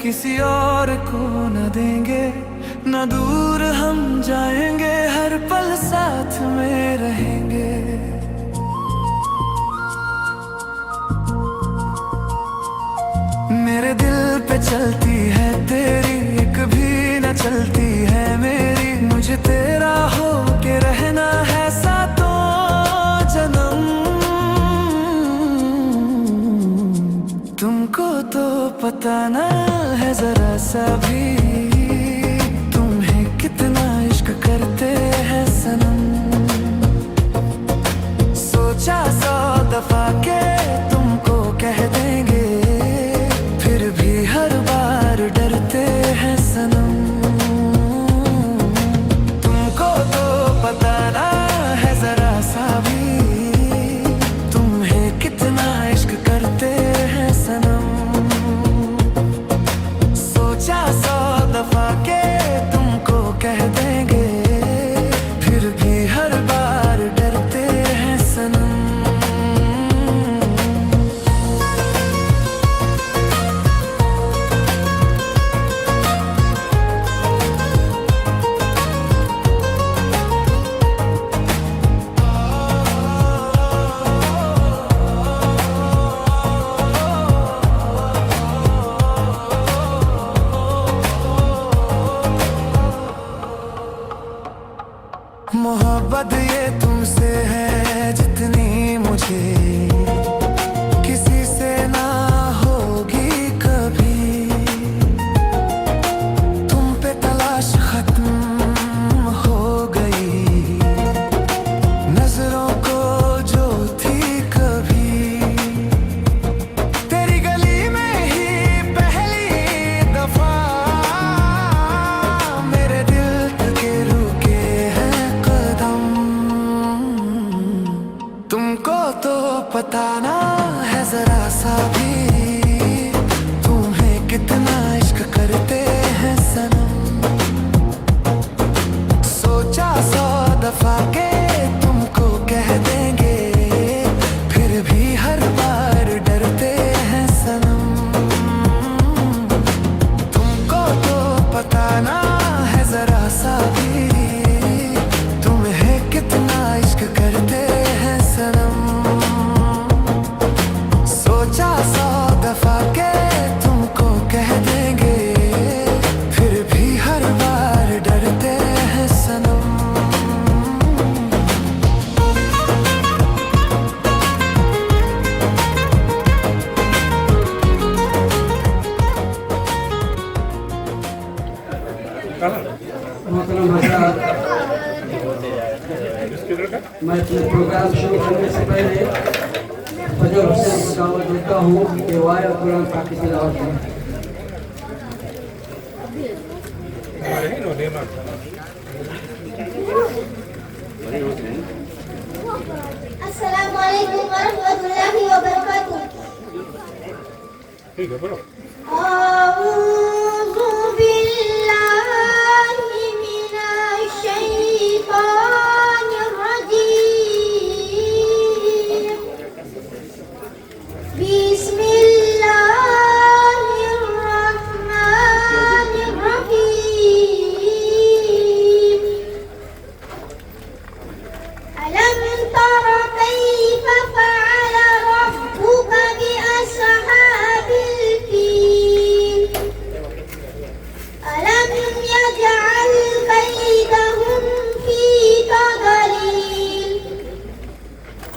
किसी और को न देंगे, न दूर हम जाएंगे, हर पल साथ में रहेंगे। मेरे दिल पे चलती है तेरी, एक भी न चलती है मेरी। मुझे तेरा हो के रहना है सातों जन्म। तुमको तो पता ना है जरा सा भी, तुम्हें कितना इश्क करते हैं सनम। सोचा 100 दफा के तुमको कह देंगे, फिर भी हर बार डरते हैं सनम। तुमको तो पता ना है जरा सा भी, तुम्हें कितना इश्क करते हैं सनम। सोचा 100 दफा के तुमको कह देंगे, फिर भी हर बार डरते हैं सनम। मोहब्बत ये तुमसे है जितनी मुझे किसी से ना होगी कभी। तुम पे तलाश खत्म हो गई, नजरों को जो थी कभी। तेरी गली में ही पहली दफा मेरे दिल के रुके हैं कदम। तुमको तो पता ना है जरा सा भी, तुम्हें कितना इश्क करते हैं सनम। सोचा 100 दफा के तुमको कह देंगे, फिर भी हर बार डरते हैं सनम। तुमको तो पता ना है जरा सा भी, तुम्हें कितना इश्क करते हैं सनम। सोचा 100 दफा के तुमको कह देंगे, फिर भी हर बार डरते हैं सनम। मोहतरम हज़रात, मैं अपने प्रोग्राम शुरू करने से पहले फजल हुसैन को दावत देता हूँ कि वाया कुरान पाक की तिलावत करें। अस्सलामु अलैकुम वरहमतुल्लाहि वबरकातुह। ठीक है, बोलो। अऊज़ु बिल्लाहि मिनश शैतानिर रजीम। बिस्मिल्लाहिर रहमानिर रहीम। अलम तरा कैफ़ फ़अल रब्बुका बिअस्हाबिल फ़ील। अलम यजअल कैदहुम फ़ी तदलील।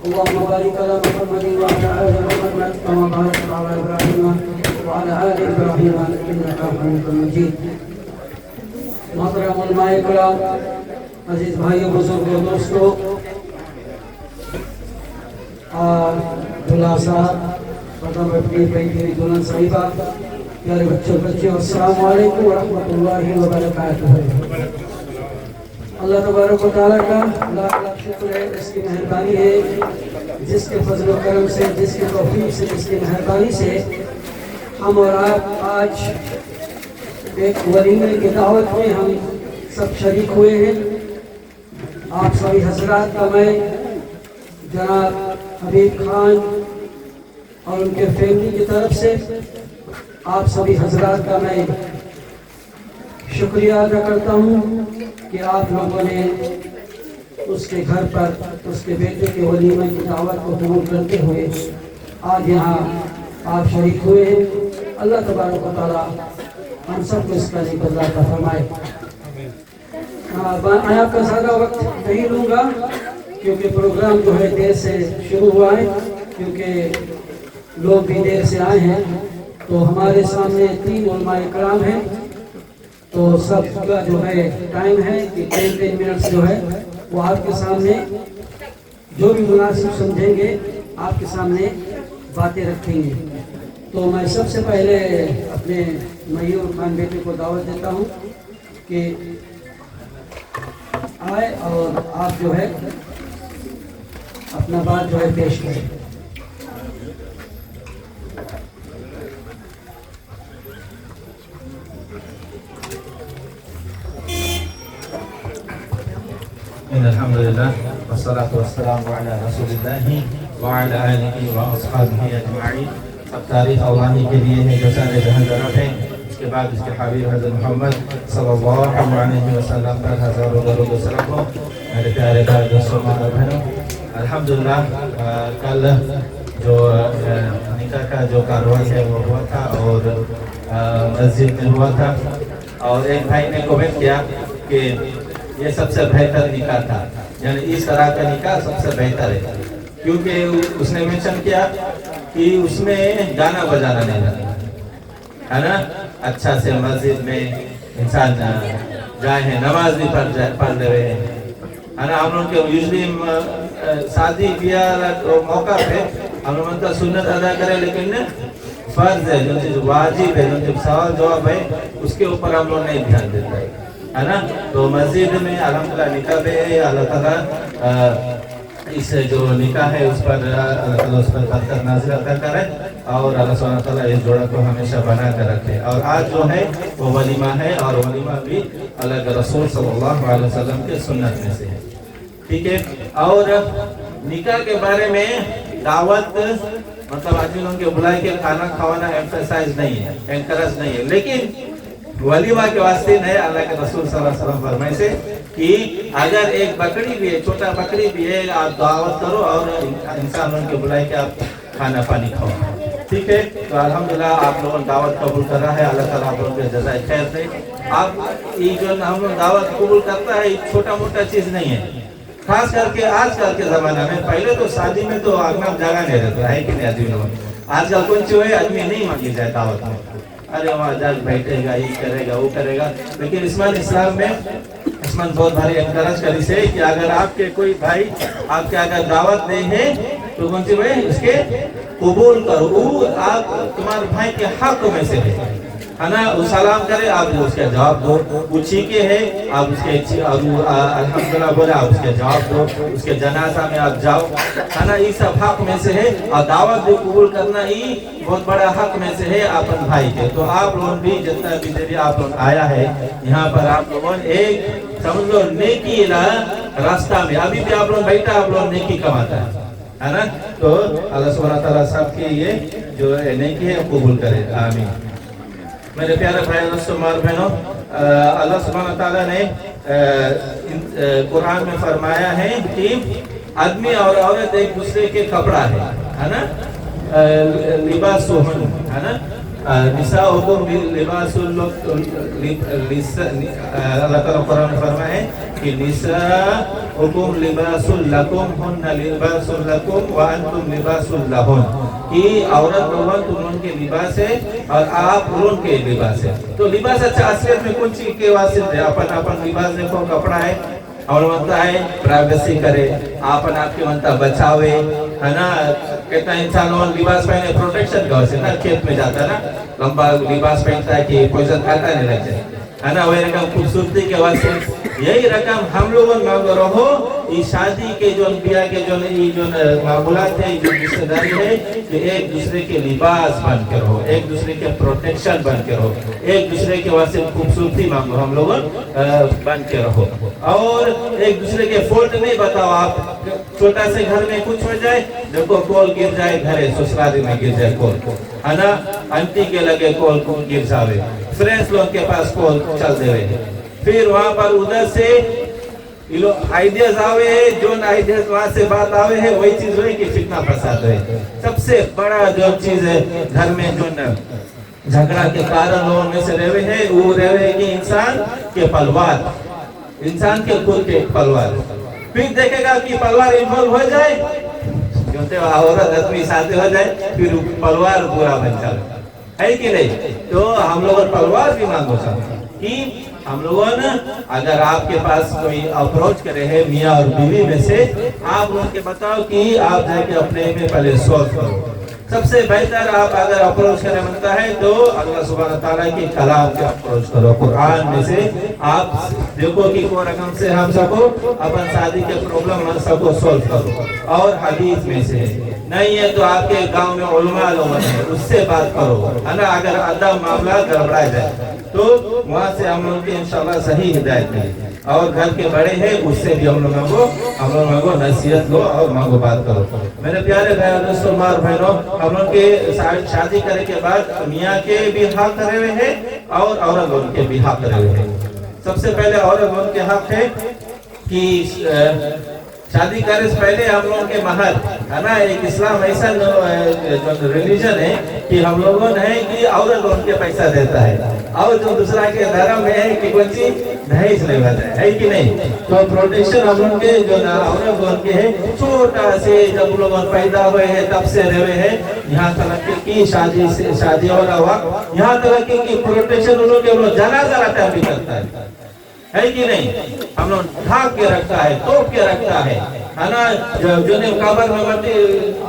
अल्लाहुम्मा बारिक अला मुहम्मदिन व अला आलि मुहम्मद कमा बारकता अला इब्राहीम व अला आलि इब्राहीम इन्नका हमीदुम मजीद। मोहतरम उलमाए किराम, अजीज भाइयों, बुजुर्गों, दोस्तों, दूल्हा साहब, पदम अपनी बेटी दुल्हन साहिबा, प्यारे बच्चों, अस्सलाम वालेकुम व रहमतुल्लाहि व बरकातुहू। अल्लाह तबारक व तआला का लाख लाख शुक्र है, इसकी मेहरबानी है, जिसके फजल व करम से, जिसके तौफीक से, जिसकी मेहरबानी से हम और आप आज एक वलीमे की दावत में हम सब शरीक हुए हैं। आप सभी हजरात का मैं जनाब हबीब खान और उनके फैमिली की तरफ से आप सभी हजरात का मैं शुक्रिया अदा करता हूँ कि आप लोगों ने उसके घर पर उसके बेटे के वलीमे की दावत को कबूल करते हुए आज यहाँ आप शरीक हुए हैं। अल्लाह तबारक व तआला हम सबको इसका निकला फरमाए। मैं आपका ज़्यादा वक्त नहीं लूँगा क्योंकि प्रोग्राम जो है देर से शुरू हुआ है, क्योंकि लोग भी देर से आए हैं। तो हमारे सामने 3 उलमाए किराम हैं, तो सबका जो है टाइम है कि 10 मिनट्स जो है वो आपके सामने जो भी मुनासिब समझेंगे आपके सामने बातें रखेंगे। तो मैं सबसे पहले अपने मयूर खान बेटे को दावत देता हूँ कि आए और आप जो है अपना बात जो है पेश करें। अल्हम्दुलिल्लाह वस्सलातु वस्सलामु अला रसूलिल्लाहि व अला आलिहि व अस्हाबिहि अजमाइन। अब तारीफ अल्लाह के लिए है जो सारे जहां तरफ है। इसके बाद इसके हबीब हज़रत मोहम्मद सल्लल्लाहु अलैहि वसल्लम पर हज़ारों दरूद व सलाम हो। मेरे प्यारे भाई दोस्तों और बहनों, अल्हम्दुलिल्लाह कल जो निकाह का जो कारवां है वो हुआ था और मस्जिद में हुआ था। और एक भाई ने कमेंट किया कि ये सबसे बेहतर निकाह था, यानी इस तरह का निकाह सबसे बेहतर है, क्योंकि उसने मेंशन किया कि उसमें गाना बजाना नहीं था, है ना। अच्छा से मस्जिद में इंसान जाए हैं, नमाज भी पढ़ रहे हैं, है ना। हम लोग के यूजली शादी ब्याह मौका पे हम लोग का सुन्नत अदा करें, लेकिन फर्ज है, जो चीज वाजिब है, जो चीज सवाल जवाब है, उसके ऊपर हम लोग नहीं ध्यान देते है ना। तो मस्जिद में अल्हम्दुलिल्लाह निकाह है, अल्लाह ताला इस जो निकाह है उस पर अल्लाह ताला उस पर बरकत नाज़िल अता करे और अल्लाह सुब्हानहू व तआला इस जोड़ा को हमेशा बना कर रखे। और आज जो है वो वलीमा है, और वलीमा भी अल्लाह के रसूल सल्लल्लाहु अलैहि वसल्लम के सुन्नत में से है, ठीक है। और निकाह के बारे में दावत मतलब आदमियों के बुलाए के खाना खवाना एम्फसाइज नहीं है, एनकरेज नहीं है, लेकिन वलीमा के वास्ते नए अल्लाह के रसूल सल्लल्लाहु अलैहि वसल्लम फरमाए से कि अगर एक बकरी भी है, छोटा बकरी भी है, आप दावत करो और इंसानों के बुलाए के आप खाना पानी खाओ, ठीक है। तो अल्हम्दुलिल्लाह आप लोगों ने दावत कबूल कर रहा है, अल्लाह ताला आप लोगों के जज़ाए खैर दे। आप ये जो हम लोग दावत कबूल करता है छोटा मोटा चीज नहीं है, खास करके आजकल के जमाना में। पहले तो शादी में तो आगना जगह नहीं रहता है कि नहीं आदमी लोग। आजकल कौन जो है आदमी नहीं मांगी जाए दावत में, अरे वहाँ जाके बैठेगा, ये करेगा, वो करेगा। लेकिन इस्लाम में इसमें बहुत भारी एनकरेज करी से कि अगर आपके कोई भाई आपके अगर दावत दे है तो कौन सी भाई उसके कबूल करो, वो आप तुम्हारे भाई के हक में से है ना। वो सलाम करे, आप उसका जवाब दो, वो चीखे है आप उसके अल्हम्दुलिल्लाह बोले आप उसके जवाब दो, उसके जनाजा में आप जाओ, है ना। ये सब हक में से है, और दावत भी कबूल करना ही बहुत बड़ा हक में से है अपन भाई के। तो आप लोग भी जितना भी देरी आप लोग आया है यहाँ पर, आप लोगों एक समझ लो नेकी रास्ता में अभी भी आप लोग बैठा, आप लोग नेकी कमाता है ना। तो अल्लाह सुब्हानहू व तआला सबके ये जो नेकी है कबूल करे, आमीन। मेरे प्यारे भाई दोस्तों और बहनों, अल्लाह सुब्हानहू व तआला ने कुरान में फरमाया है कि आदमी और औरत एक दूसरे के कपड़ा है ना, लिबास है ना। निसाउकुम लिबासुल अल्लाह ताला कुरान में फरमाए कि निसाउकुम लिबासुल लकुम हुन्ना लिबासुल लकुम व अंतुम लिबासुल लहुन, कि औरत लोगों तुम उनके लिबास है और आप उनके लिबास है। तो लिबास अच्छा असलियत में कुछ चीज के वास्ते है, अपन अपन लिबास देखो कपड़ा है और बनता है प्राइवेसी करे, आपन आपके बनता बचावे, है ना। कितना इंसान और लिबास पहने प्रोटेक्शन का वैसे ना, खेत में जाता है ना लंबा लिबास पहनता है कि पॉइजन खाता नहीं लग जाए, है ना। वही रकम खूबसूरती के वास्ते यही रकम हम लोगों मांग रहो। ये शादी के जो ब्याह के जो ये जो मामूलात है, जो रिश्तेदारी है, कि एक दूसरे के लिबास बन के रहो, एक दूसरे के प्रोटेक्शन बन के रहो, एक दूसरे के वास्ते खूबसूरती मांगो हम लोग बन के रहो। और एक दूसरे के फॉल्ट नहीं बताओ। आप छोटा से घर में कुछ हो जाए, देखो कॉल गिर जाए, घर ससुराली में गिर जाए कॉल, है ना। आंटी के लगे कॉल गिर जावे, फ्रेंड्स लोग के पास कॉल चल देवे, फिर वहां पर उधर से आइडियाज आवे है, जो आइडियाज वहां से बात आवे है वही चीज हुई कि फितना फसाद है। सबसे बड़ा जो चीज है घर में जो झगड़ा के कारण लोगों में से रहे हैं, वो रहे कि इंसान के पलवार, इंसान के खुद के पलवार। फिर देखेगा कि पलवार इन्वॉल्व हो जाए, औरत आदमी शादी हो जाए, फिर पलवार बुरा बन जाए, है कि नहीं। तो हम लोग पलवार भी मांगो कि हम लोगों ने, अगर आपके पास कोई अप्रोच करे है मियाँ और बीवी में से, आप उनके बताओ कि आप जाके अपने में पहले सॉल्व करो। सबसे बेहतर आप अगर अप्रोच करने बनता है तो अल्लाह सुब्हानहू तआला के कलाम के अप्रोच करो। कुरान में से आप देखो कि कोई रकम से हम सबको अपन शादी के प्रॉब्लम हम सबको सॉल्व करो, और हदीस में से नहीं है तो आपके गांव में उलमा लोग हैं उससे बात करो, है ना। अगर आधा मामला गड़बड़ा जाए तो वहाँ से हम लोग की इंशाल्लाह सही हिदायत है। और घर के बड़े हैं उससे भी हम लोगों को नसीहत लो और मांगो बात करो। मेरे प्यारे भाई दोस्तों मार बहनों, हम लोग के शादी करने के बाद मियाँ के भी हक करे हुए हैं और औरत लोग के भी हक करे हुए हैं। सबसे पहले औरत लोग के हक है कि शादी करने से पहले हम लोगों के महर, है ना। एक इस्लाम ऐसा जो रिलीजन है कि हम लोगों ने है कि औरत लोगों के पैसा देता है, और जो दूसरा के धर्म में है कि कोई दहेज नहीं बता है कि नहीं। तो प्रोटेक्शन हम लोग के जो औरत लोगों के है, छोटा से जब लोग पैदा हुए हैं तब से रहे हैं, यहाँ तक की शादी वाला वक्त, यहाँ तक की प्रोटेक्शन उन लोग के जनाजा टाइम भी करता है कि नहीं। हम लोग ढाक के रखता है, तोप के रखता है ना। जो ने कब्र में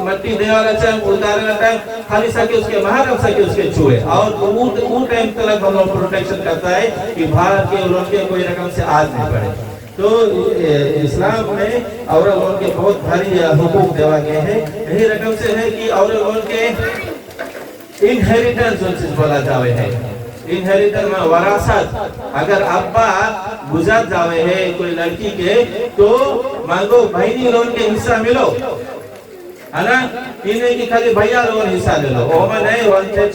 मट्टी दे वाला चाहे उतारे रहता है, खाली सके उसके महरम सके उसके छुए, और वो टाइम तक हम लोग प्रोटेक्शन करता है कि भारत के लोग के कोई रकम से आज नहीं पड़े। तो इस्लाम में औरत लोगों के बहुत भारी हुकूक देवा गए हैं। यही रकम से है कि औरत लोगों के इनहेरिटेंस जो चीज बोला जावे है, इनहेरिटेंस में वरासत, अगर अब्बा गुजर जावे है कोई लड़की के तो मांगो बहनी लोगों के हिस्सा मिलो, है ना। इन्हें की खाली भैया लोगों हिस्सा ले लो, ओमन है वन के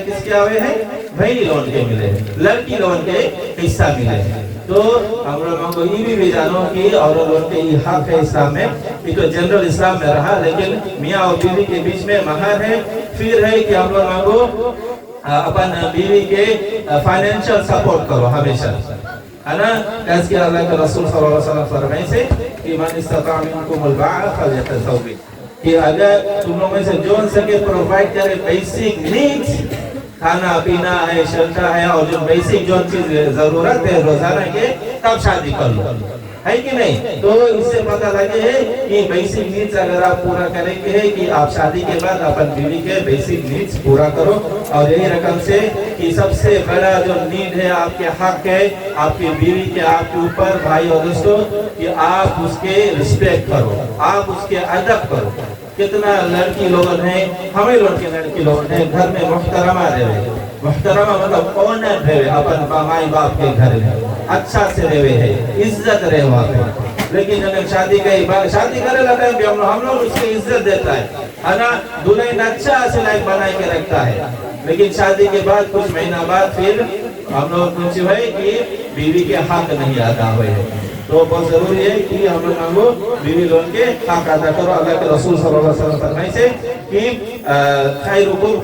किसके आवे है, बहनी लोगों के मिले, लड़की लोगों के हिस्सा मिले। तो हम लोगों को ये भी जानो कि औरत लोगों के ये हक है इस्लाम में, ये तो जनरल इस्लाम में रहा, लेकिन मियाँ और बीवी के बीच में महर है। फिर है कि हम लोगों को अपन बीवी के फाइनेंशियल सपोर्ट करो हमेशा, है ना। जैसे कि अल्लाह के रसूल सल्लल्लाहु अलैहि वसल्लम फरमाए से कि मन इस्तता मिनकुमुल बाअ फल्यतज़व्वज, कि अगर तुम लोग में से जो सके प्रोवाइड करे बेसिक नीड्स, खाना पीना है, शेल्टर है, और जो बेसिक जो चीज जरूरत है रोजाना के, तब शादी कर लो, है कि नहीं। तो इससे पता लगे है कि बेसिक नीड्स अगर आप पूरा करेंगे है कि आप शादी के बाद अपन बीवी के बेसिक नीड्स पूरा करो। और यही रकम से कि सबसे बड़ा जो नीड है, आपके हक है आपकी बीवी के आपके ऊपर भाई और दोस्तों, कि आप उसके रिस्पेक्ट करो, आप उसके अदब करो। कितना लड़की लोग हैं, हमें लोग के लड़की लोग हैं घर में मुहतरमा रहे, मुहतरमा मतलब ऑनर रहे अपन माई बाप के घर में, अच्छा से रहे है, इज्जत रहे वहाँ पे। लेकिन जब शादी करे लगा हम लोग उसकी इज्जत देता है ना। दुल्हन अच्छा से लाइक बना के रखता है, लेकिन शादी के बाद कुछ महीना बाद फिर हम लोग पूछे भाई कि बीवी के हक नहीं अदा हुए हैं। तो बहुत जरूरी है कि हम लोग मांगो बीवी लोगों के हक अदा करो। अल्लाह के रसूल सल्लल्लाहु अलैहि वसल्लम फरमाए से कि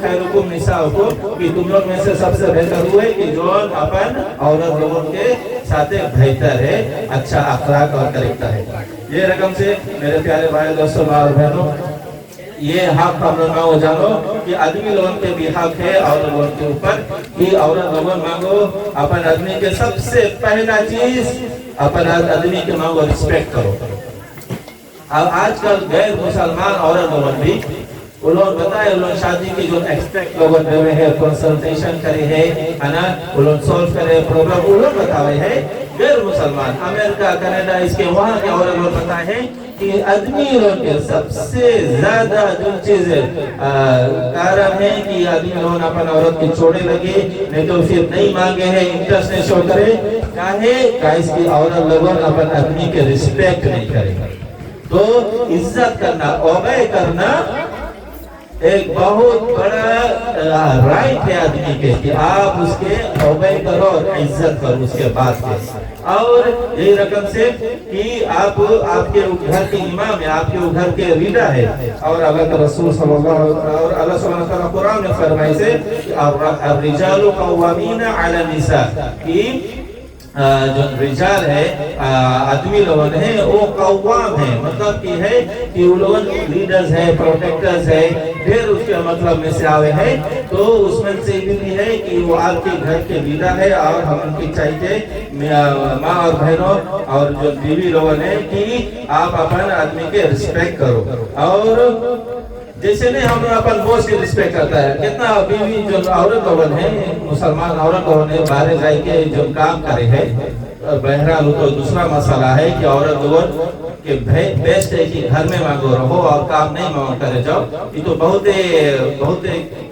खैरुकुम निसाउकुम, कि तुम लोग में से सबसे बेहतर हुए कि जो अपन औरत लोगों के साथ बेहतर है, अच्छा अखलाक और तरीका है। ये रकम से मेरे प्यारे भाई दोस्तों और बहनों, ये हक हम लोग मांगो जानो कि आदमी लोगों के भी हक है औरत लोगों के ऊपर, कि औरत लोगों मांगो अपन आदमी के सबसे पहला चीज अपन आदमी के मांगो रिस्पेक्ट करो। अब आजकल गैर मुसलमान औरत लोगों भी उन्होंने बताया, उन्होंने शादी की जो एक्सपेक्ट लोगों ने है, कंसल्टेशन करे है ना, उन्होंने सोल्व करे प्रॉब्लम, उन्होंने बताए है गैर मुसलमान अमेरिका कनाडा इसके वहाँ के औरत लोग बताए हैं कि आदमी लोग के सबसे ज्यादा जो चीज कारण है कि आदमी लोग अपन औरत की छोड़ने लगे, नहीं तो फिर नहीं मांगे हैं, इंटरेस्ट नहीं शो करे, काहे इसकी औरत लोगों अपन आदमी के रिस्पेक्ट नहीं करेंगे। तो इज्जत करना, ओबे करना एक बहुत बड़ा राइट है आदमी के, कि आप उसके ओबे करो और इज्जत करो उसके बाद के। और यही रकम से कि आप आपके घर के इमाम है, आपके घर के लीडर है, और अल्लाह के रसूल सल्लल्लाहु अलैहि वसल्लम और अल्लाह सुब्हानहू व तआला कुरान में फरमाए से ar-rijalu qawwamina 'ala an-nisa, कि जो रिजाल है आदमी लोगों है वो कौवाम है, मतलब कि है कि वो लोग लीडर्स है, प्रोटेक्टर्स है, ढेर उसके मतलब में से आवे है। तो उसमें से भी है कि वो आपके घर के लीडर है, और हम उनकी चाहिए माँ और बहनों और जो बीवी लोगों है कि आप अपन आदमी के रिस्पेक्ट करो। और जैसे नहीं हम अपन बॉस की रिस्पेक्ट करता है, कितना बीवी जो औरत लोगन है, मुसलमान औरत लोगन है, बाहर जाए के जो काम करे है, बहरहाल तो दूसरा मसला है कि औरत लोगन के बेस्ट है कि घर में मांगो रहो और काम नहीं मांग करे जाओ। ये तो बहुत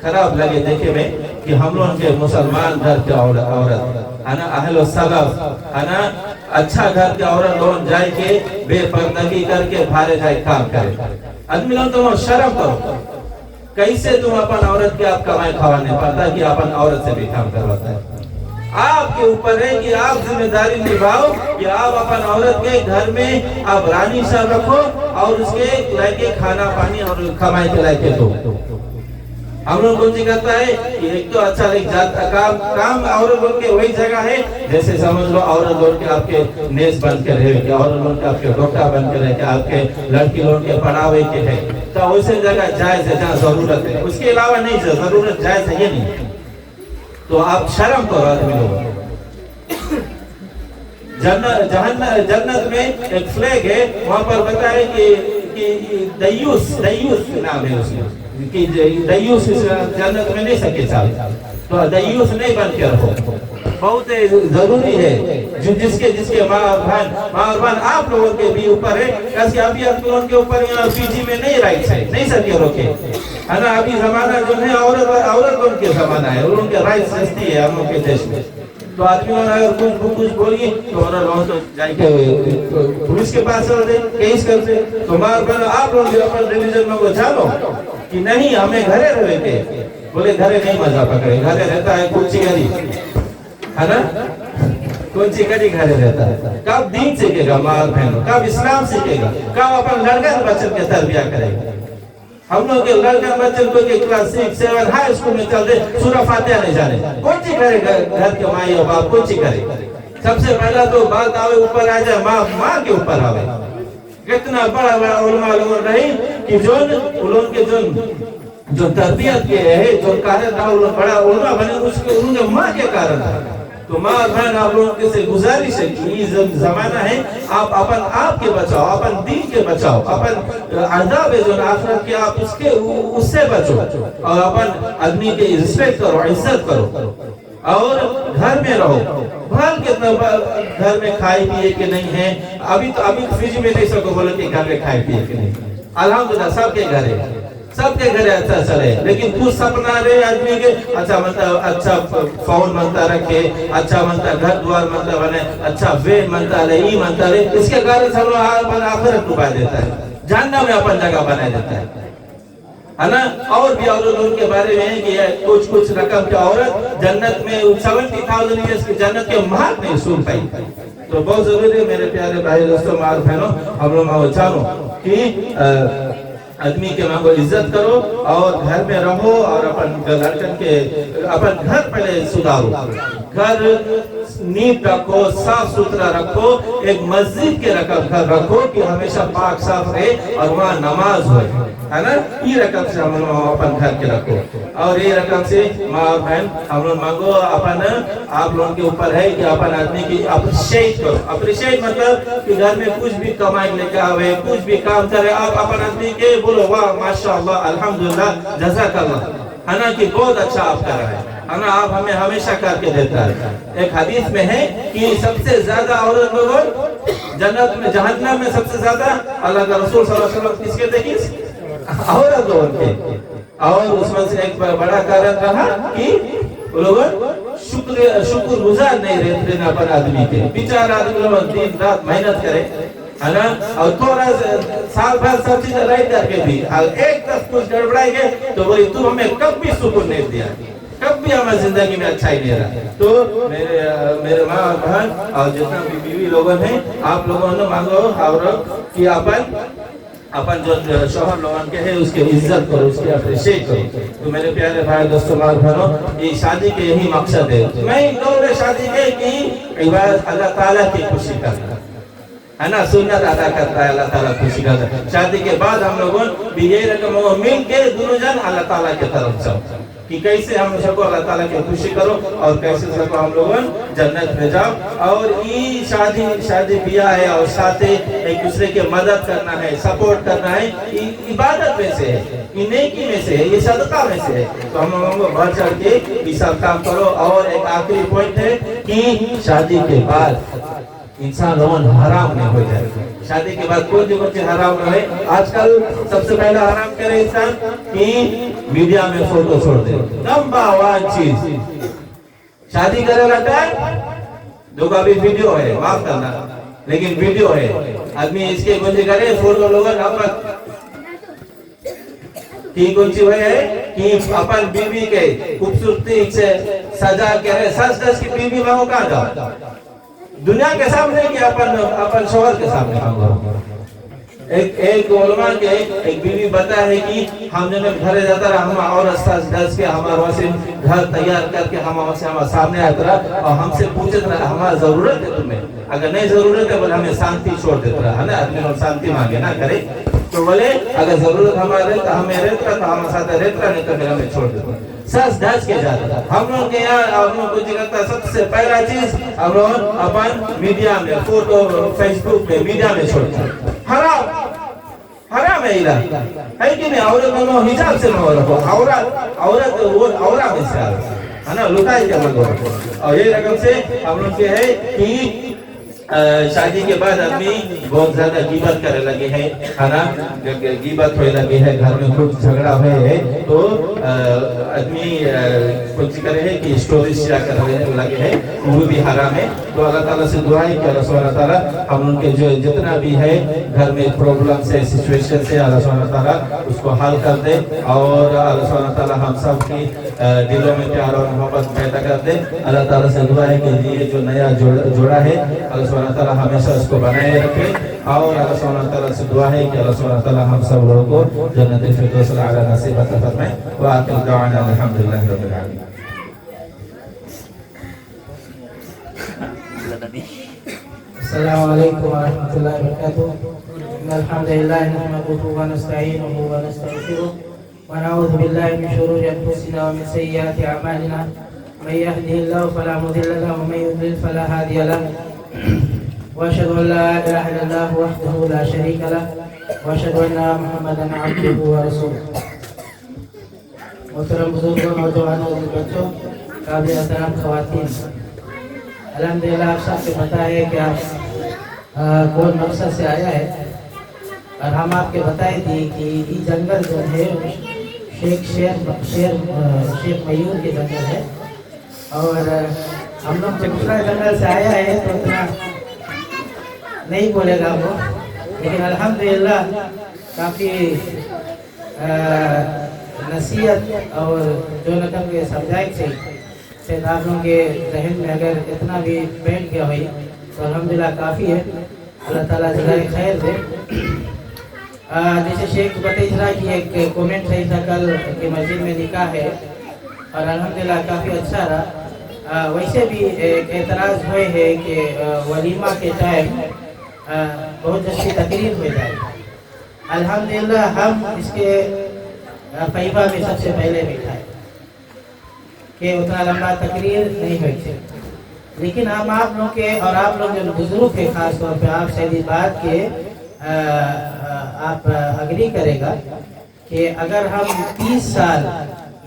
खराब लगे देखे में कि हम लोग के मुसलमान घर के औरत है ना, अहल सलफ है ना, अच्छा घर के औरत लोग जाए के बेपर्दगी करके बाहर जाए काम करे। आदमी लोग तुम शर्म करो, कैसे तुम अपन औरत के आप कमाए खावाने पड़ता कि अपन औरत से भी काम करवाता है। आपके ऊपर है कि आप जिम्मेदारी निभाओ कि आप अपन औरत के घर में आप रानी सा रखो और उसके लायके खाना पानी और कमाई के लायके दो। हम लोग कौन सी करता है कि एक तो अच्छा काम औरत लोग के वही जगह है, जैसे समझ लो औरत लोग के आपके नेस बन के रहे, औरत लोग के आपके डॉक्टर बन के रहे, आपके लड़की लोग के पढ़ावे के है, तो वैसे जगह जायज है जहाँ जरूरत है, उसके अलावा नहीं जरूरत जायज है ये नहीं। तो आप शर्म करो आदमी लोग। जन्नत में एक फ्लैग है, वहाँ पर बताया कि दयूस नाम है उसमें, कि दयूस जन्नत में नहीं सके साल, तो दयूस नहीं बन के रहो, बहुत जरूरी है। जो जिसके माँ और बहन आप लोगों के भी ऊपर है, कैसे अभी आप लोगों के ऊपर पीजी में नहीं राइट है, नहीं सके रोके है ना। अभी जमाना जो है औरत के जमाना है, उनके राइट सस्ती है हम लोग के देश में। तो आदमी अगर कुछ बोलिए तो तो जाके पुलिस के पास केस करते। तो माँ बहन आप लोग अपन रिलीजन में वो जानो कि नहीं हमें घरे रहे के, बोले घरे नहीं मजा पकड़े, घरे रहता है कुछ गरी है ना, कौन सी कड़ी घरे रहता है। कब दीन सीखेगा माँ बहनों, कब इस्लाम सीखेगा, कब अपन लड़का बच्चन के तरबिया करेगा। हम लोग के लड़का बच्चन को के क्लास 6, 7 हाई स्कूल में चल रहे, सूरह फातिहा नहीं जाने, कौन सी करेगा घर के माँ और बाप, कौन सी करे। सबसे पहला तो बात आवे ऊपर आ जाए, माँ के ऊपर आवे। कितना बड़ा उलमा लोग रहे कि जो तरबियत के है, जो कारण था बड़ा उलमा बने उसके उनके माँ के कारण था। तो माँ बहन आप लोगों से गुजारिश है कि ये जमाना है, आप अपन आप के बचाओ, अपन दीन के बचाओ, अपन अदाब है जो आखिरत के आप उससे बचो, और अपन आदमी के रिस्पेक्ट करो, इज्जत करो, और घर में रहो। भल कितना घर में खाए पिए के नहीं है, अभी फ्रिज में नहीं सको बोले कि घर में खाए पिए के नहीं, अल्हम्दुलिल्लाह सबके घरे अच्छा चले। लेकिन कुछ सपना रहे आदमी के, अच्छा मतलब अच्छा फोन बनता रखे, अच्छा बनता घर द्वार बनता बने, अच्छा वे बनता रहे, ई बनता रहे, इसके कारण सब लोग आखिरत डुबा देता है, जानना में अपन जगह बना देता है है ना। और भी औरतों के बारे में है कि कुछ रकम की औरत जन्नत में 70,000 ईयर्स की जन्नत के महक नहीं सुन पाई। तो बहुत जरूरी है मेरे प्यारे भाई दोस्तों मार बहनों, हम लोग चाहो कि आदमी के माँ को इज्जत करो और घर में रहो और अपन लड़कन के अपन घर पहले सुधारो, घर नीट रखो, साफ सुथरा रखो, एक मस्जिद के रकम घर रखो कि हमेशा पाक साफ रहे और वहाँ नमाज हो, है ना। ये रकम से हम लोग अपन घर के रखो और ये रकम से माँ और बहन हम लोग मांगो। अपन आप लोगों के ऊपर है कि अपन आदमी की अप्रिशिएट करो। अप्रिशिएट मतलब कि घर में कुछ भी कमाई लेके आवे, कुछ भी काम करे, आप अपन आदमी के बोलो वाह माशाअल्लाह अल्हम्दुलिल्लाह जज़ाकल्लाह, है ना, कि बहुत अच्छा आप कर रहे हैं, है ना, आप हमें हमेशा करके देता है। एक हदीस में है कि सबसे ज्यादा औरत लोग जन्नत में जहन्नम में सबसे ज्यादा अल्लाह का रसूल सल्लल्लाहु अलैहि वसल्लम किसके देखी औरत लोगों के। और उसमें से एक बड़ा कारण रहा कि लोग शुक्र गुजार नहीं रहते ना अपन आदमी के। बेचारा आदमी लोग दिन रात मेहनत करे, है ना, और थोड़ा साल भर सब चीज राइट करके भी एक दस कुछ गड़बड़ाएंगे तो बोली तू हमें कब भी सुकून नहीं दिया, कब भी हमारी जिंदगी में अच्छा ही नहीं रहा। तो मेरे माँ और बहन और जितना भी बीवी लोगों हैं, आप लोगों ने मांगो और कि अपन जो शोहर लोगों के है उसके इज्जत करो, उसके अप्रिशिएट करो। तो मेरे प्यारे भाई दोस्तों माँ बहनों, ये शादी के यही मकसद है। मैं लोग शादी के कि इबादत अल्लाह ताला की खुशी करना, है ना, सुन्नत अदा करता है, अल्लाह ताला खुशी करता है। शादी के बाद हम लोगों भी ये रकम मिल के दोनों जन अल्लाह ताला के तरफ जाओ कि कैसे हम सबको अल्लाह ताला की खुशी करो और कैसे सबको हम लोगों जन्नत में जाओ। और ये शादी ब्याह है और साथ एक दूसरे के मदद करना है, सपोर्ट करना है, ये इबादत में से है, ये नेकी में से है, ये सदका में से है। तो हम लोगों को बढ़ चढ़ के ये सब काम करो। और एक आखिरी पॉइंट है कि शादी के बाद इंसान लोगन हराम नहीं हो जाए। शादी के बाद कोई भी हराम न है। आजकल सबसे पहला हराम करे इंसान कि मीडिया में फोटो छोड़ दे, नंबर 1 चीज। शादी करे लगता है जो का भी वीडियो है, माफ करना लेकिन वीडियो है, आदमी इसके गुंजे करे फोटो लोगन अपन की गुंजी हुए है कि अपन बीवी के खूबसूरती से सजा के सच की बीवी मांगो कहाँ जाओ, दुनिया के सामने कि अपन शोहर के सामने मांगो। एक उलमा के एक बीवी बता है कि हम जब घर जाता रहा, हम और दस के हमारे वहाँ से घर तैयार करके हम वहाँ से हमारे सामने आता रहा और हमसे पूछते रहा हमारा जरूरत है तुम्हें, अगर नहीं जरूरत है बोले हमें शांति छोड़ देता रहा, है ना, आदमी लोग शांति मांगे ना करे। तो बोले अगर जरूरत हमारे तो हमें रहता तो हमारे साथ रहता, नहीं तो फिर हमें छोड़ देता। सच धज के जाता हम लोग के यहाँ हम लोग कुछ करता। सबसे पहला चीज हम लोग अपन मीडिया में फोटो फेसबुक पे मीडिया में छोड़ते, हराम है इला है कि नहीं। औरत दोनों हिजाब से न रखो, औरत वो औरा में से है ना, लुकाई के लगो। और ये रकम से हम लोग के है कि शादी के बाद आदमी बहुत ज्यादा गीबत करे लगे हैं, है ना, गीबत होने लगे है, घर में कुछ झगड़ा हुए है तो आदमी कुछ करे है कि स्टोरी शेयर करने लगे है, वो भी हराम है। तो अल्लाह ताला से दुआ है कि अल्लाह सुब्हानहू व तआला हम उनके जो जितना भी है घर में प्रॉब्लम से सिचुएशन से अल्लाह सुब्हानहू व तआला उसको हल कर दे और अल्लाह सुब्हानहू व तआला हम सब की दिलों में प्यार और मोहब्बत पैदा कर दे। अल्लाह ताला से दुआ है कि ये जो नया जोड़ा है अल्लाह सुब्हानहू व तआला हमेशा उसको बनाए रखे। और अल्लाह सुब्हानहू व तआला से दुआ है कि अल्लाह सुब्हानहू व तआला हम सब लोगों को जन्नत फिरदौस आला नसीब अता फरमाए। व आखिर दअवाना अल्हम्दुलिल्लाहि रब्बिल आलमीन। अस्सलामु अलैकुम व रहमतुल्लाहि व बरकातुहू। अल्हम्दुलिल्लाह नहमदुहु व नस्तईनुहु व नस्तगफिरुहु व नऊज़ु बिल्लाहि मिन शुरूरि अनफुसिना व मिन सय्यिआति अअमालिना। मन यहदिहिल्लाहु फला मुदिल्ल लहु व मन युद्लिल फला हादिय लहु। व अशहदु अन ला इलाहा इल्लल्लाहु वहदहु ला शरीका लहु व अशहदु अन्ना मुहम्मदन अब्दुहु व रसूलुहु। मोहतरम बुजुर्गों, नौजवानों और बच्चों, काबिल एहतराम ख़वातीन, अल्हम्दुलिल्लाह आप सबको पता है कि आप कौन मकसद से आया है और हम आपके बताए थे कि ये जंगल जो है शेख मयूर के जंगल है। और हम लोग दूसरा जंगल से आया है तो इतना नहीं बोलेगा वो, लेकिन अल्हम्दुलिल्लाह काफ़ी नसीहत और जो नकल के समझाए से शायद आप लोगों के जहन में अगर इतना भी बैठ गया हुई तो अल्हम्दुलिल्लाह काफ़ी है। अल्लाह ताला जज़ाए खैर दे। जैसे शेख बताई रहा कि एक कमेंट सही था कल कि मस्जिद में निकाह है और अल्हम्दुलिल्लाह काफ़ी अच्छा रहा। वैसे भी एक एतराज़ हुए है कि वलीमा के टाइम बहुत जैसी तकरीर हो जाए। अल्हम्दुलिल्लाह हम इसके फैबा में सबसे पहले बैठा है कि उतना लंबा तकरीर नहीं हुई थी, लेकिन हम आप लोग के और आप लोग जो बुजुर्ग थे खास तौर पे आप शायद इस बात के आप अग्री करेगा कि अगर हम 30 साल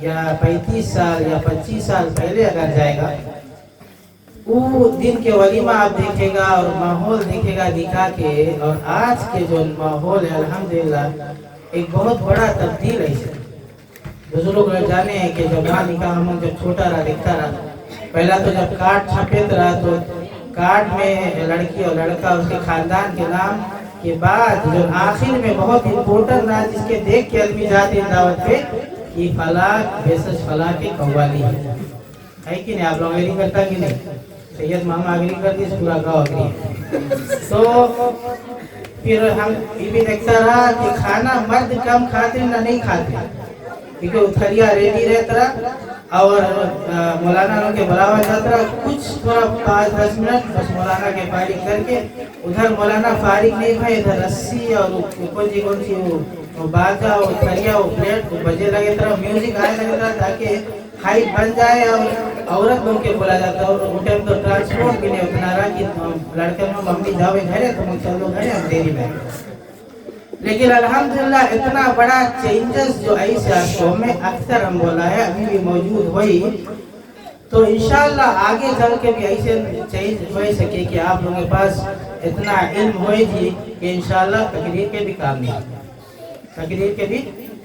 या 35 साल या 25 साल पहले अगर जाएगा वो दिन के वलीमा आप देखेगा और माहौल देखेगा निकाह के और आज के जो माहौल है अल्हम्दुलिल्लाह एक बहुत बड़ा तब्दील है। बुजुर्ग लोग जाने हैं कि जब वहाँ निकाह हम जब छोटा रहा दिखता रहा, पहला तो जब कार्ड छपेत रहा तो कार्ड में लड़की और लड़का उसके खानदान के नाम के बाद जो आखिर में बहुत इम्पोर्टेंट रहा जिसके देख के आदमी जाते हैं दावत पे कि फला बेसस फला के कव्वाली है कि नहीं। आप लोग एग्री करता कि नहीं? सैयद मामा एग्री करती पूरा गाँव एग्री। तो फिर हम ये भी देखता रहा कि खाना मर्द कम खाते ना नहीं खाते क्योंकि उथरिया रेडी रहता रहा और मौलाना लोग के बुलावा जाता रहा कुछ थोड़ा 5-10 मिनट बस मौलाना के फारिग करके उधर मौलाना फारिग नहीं भाई इधर रस्सी और कौन सी वो बाजा और थरिया वो प्लेट बजे लगे तरह म्यूजिक आने लगे था ताकि हाइट बन जाए और औरत लोग के बोला जाता है। और वो टाइम तो ट्रांसपोर्ट भी नहीं उतना रहा कि लड़के में मम्मी जाओ घर है तो चलो घर है देरी में। लेकिन अल्हम्दुलिल्लाह इतना बड़ा चेंजेस जो ऐसे में अक्सर हम बोला है अभी भी मौजूद हुई तो इंशाल्लाह आगे चल के भी ऐसे चेंज हो सके कि आप लोगों के पास इतना इल्म हुई थी कि इंशाल्लाह तकरीर के भी काम नहीं तकरीर के भी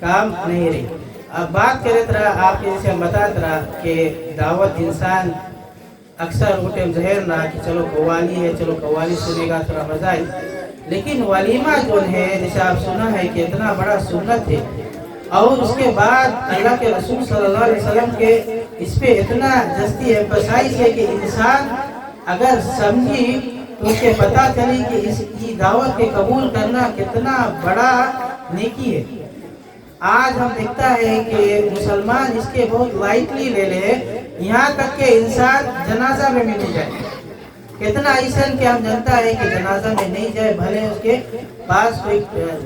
काम नहीं रही। अब बात करते रहा आपके जैसे बताते रहा कि दावत इंसान अक्सर वो टाइम जहर रहा कि चलो कव्वाली है चलो कव्वाली सुनेगा थोड़ा मजा आई, लेकिन वलीमा जो है जैसे आप सुना है कि इतना बड़ा सुन्नत है और उसके बाद अल्लाह के रसूल सल्लल्लाहु अलैहि वसल्लम के इस पे इतना जस्ती एम्फसाइज है कि इंसान अगर समझी तो उसे पता चले कि इसकी दावत के कबूल करना कितना बड़ा नेकी है। आज हम देखता है कि मुसलमान इसके बहुत लाइटली ले ले, यहाँ तक के इंसान जनाजा में भी नहीं जाए। कितना ऐसा कि हम जानता है कि जनाजा में नहीं जाए भले उसके पास कोई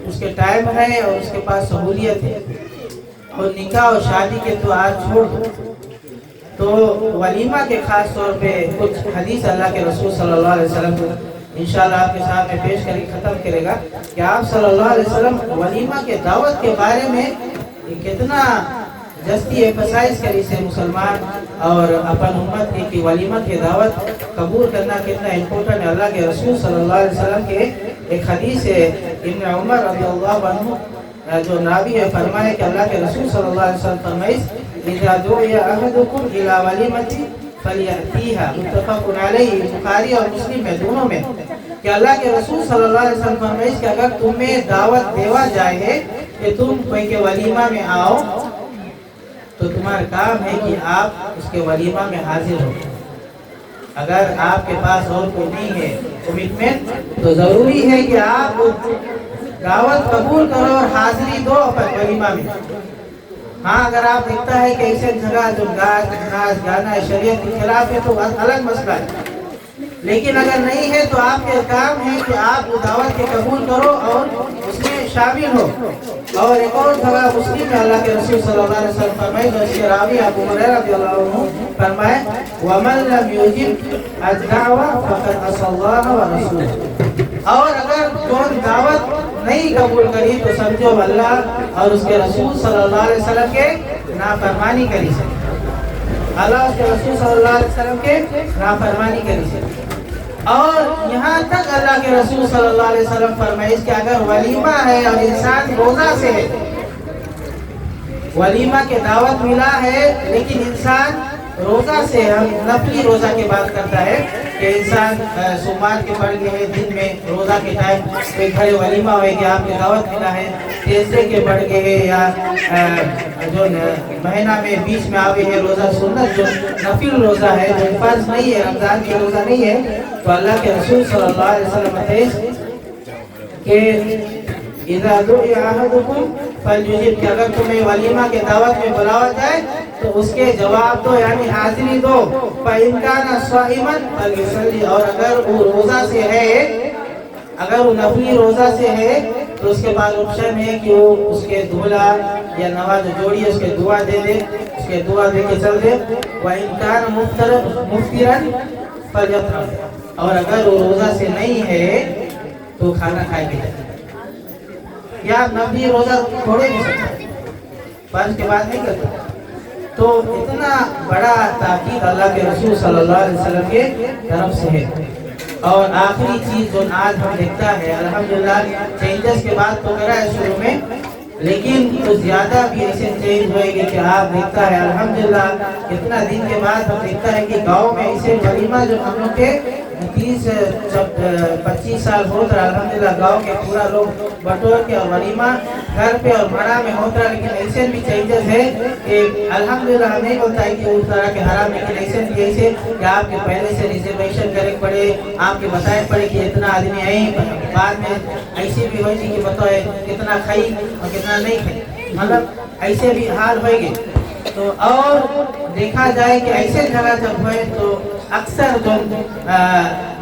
उसके टाइम है और उसके पास सहूलियत है और निकाह और शादी के तो आज छोड़ दो। तो वलीमा के खास तौर पे कुछ हदीस अल्लाह के रसूल सल्लल्लाहु अलैहि वसल्लम इंशाल्लाह आपके सामने पेश करके ख़त्म करेगा कि आप सल्लल्लाहु अलैहि वसल्लम वलीमा के दावत के बारे में कितना जस्ती एम्फसाइज करी से मुसलमान और अपन उम्मत की वलीमा की दावत कबूल करना कितना इम्पोर्टेंट है। अल्लाह के रसूल सल्लल्लाहु अलैहि वसल्लम के एक हदीस है इब्न उमर रज़ियल्लाहु अन्हु जो नाबी है फरमाए कि अल्लाह के रसूल सल्लल्लाहु अलैहि वसल्लम फरमाए इज़ा दुइया अहदुकुम इला वलीमति फलियअतीहा मुत्तफ़क़ुन अलैहि बुखारी और मुस्लिम में दोनों में कि अल्लाह के रसूल सल्लल्लाहु अलैहि वसल्लम फरमाए कि अगर तुम्हें दावत देवा जाए कि तुम कोई के वलीमा में आओ तो तुम्हारा काम है कि आप उसके वलीमा में हाजिर हो। अगर आपके पास और कोई नहीं है कमिटमेंट तो जरूरी है कि आप दावत कबूल करो और हाजिरी दो अपन वलीमा में। हाँ अगर आप देखता है कि ऐसे जगह जो नाच गाना शरीयत के खिलाफ है तो अलग मसला है, लेकिन अगर नहीं है तो आपके काम है कि आप दावत के कबूल करो और उसमें शामिल हो। और एक और जगह मुस्लिम में अल्लाह के रसूल सल्लल्लाहु अलैहि वसल्लम फरमाए जिसके रावी अबू हुरैरा रज़ियल्लाहु अन्हु फरमाए वमन लम युजिब अद-दावा फक़द असल्लाह व रसूलहु। और अगर कौन दावत नहीं कबूल करी तो समझो अल्लाह और उसके रसूल सल्लल्लाहु अलैहि वसल्लम के नाफरमानी करी से, अल्लाह उसके रसूल सल्लल्लाहु अलैहि वसल्लम के नाफरमानी करी से। और यहाँ तक अल्लाह के रसूल सल्लल्लाहु अलैहि वसल्लम फरमाए कि अगर वलीमा है और इंसान रोजा से है, वलीमा के दावत मिला है लेकिन इंसान रोजा से, हम नफली रोजा की बात करता है कि इंसान सोमवार के पड़ गए दिन में रोज़ा के टाइम कोई घरे वलीमा हो कि आपके दावत मिला है, तीसरे के पड़ गए या जो महीना में बीच में आवे है रोज़ा सुन्नत जो नफिल रोज़ा है जो फर्ज नहीं है, रमज़ान की रोज़ा नहीं है, तो अल्लाह के रसूल सल्लल्लाहु अलैहि वसल्लम बताए कि इज़ा दुइया अहदुकुम फलयुजिब, कि अगर तुम्हें वलीमा के दावत में बुलावा जाए तो उसके जवाब दो यानी हाजिरी दो। फ़इन काना स्वाइमन फलयुसल्ली, और अगर वो रोज़ा से है, अगर वो नफली रोज़ा से है तो उसके बाद ऑप्शन है कि वो उसके दूल्हा या नवाज जोड़ी उसके दुआ दे दे, उसके दुआ दे के चल दे। वइन काना मुफ्तिरन फलयतरक, और अगर वो रोज़ा से नहीं है तो खाना खाए के जाए, या नबी रोजा छोड़े नहीं सकते, फर्ज के बाद नहीं करता। तो इतना बड़ा ताकीद अल्लाह के रसूल सल्लल्लाहु अलैहि वसल्लम के तरफ से है। और आखिरी चीज जो आज हम देखता है, अल्हम्दुलिल्लाह चेंजेस के बाद तो करा है शुरू में, लेकिन तो ज्यादा भी ऐसे चेंज होएगी कि आप देखता है अल्हम्दुलिल्लाह कितना दिन के बाद हम देखता है कि गांव में ऐसे वलीमा जो हम लोग के 30-25 साल होता है, अल्हम्दुलिल्लाह गांव के पूरा लोग बटोर के और वलीमा घर पे और मना में होता है। लेकिन ऐसे भी चेंजेस है कि अल्हम्दुलिल्लाह नहीं बोलता है कि उस तरह के हराम, लेकिन ऐसे भी ऐसे कि आपके पहले से रिजर्वेशन करे पड़े, आपके बताए पड़े कि इतना आदमी आए, बाद में ऐसे भी होगी कि बताए कितना खाई और कितना नहीं खाई, मतलब ऐसे भी हाल होएंगे। तो और देखा जाए कि ऐसे जगह जब हुए तो अक्सर जो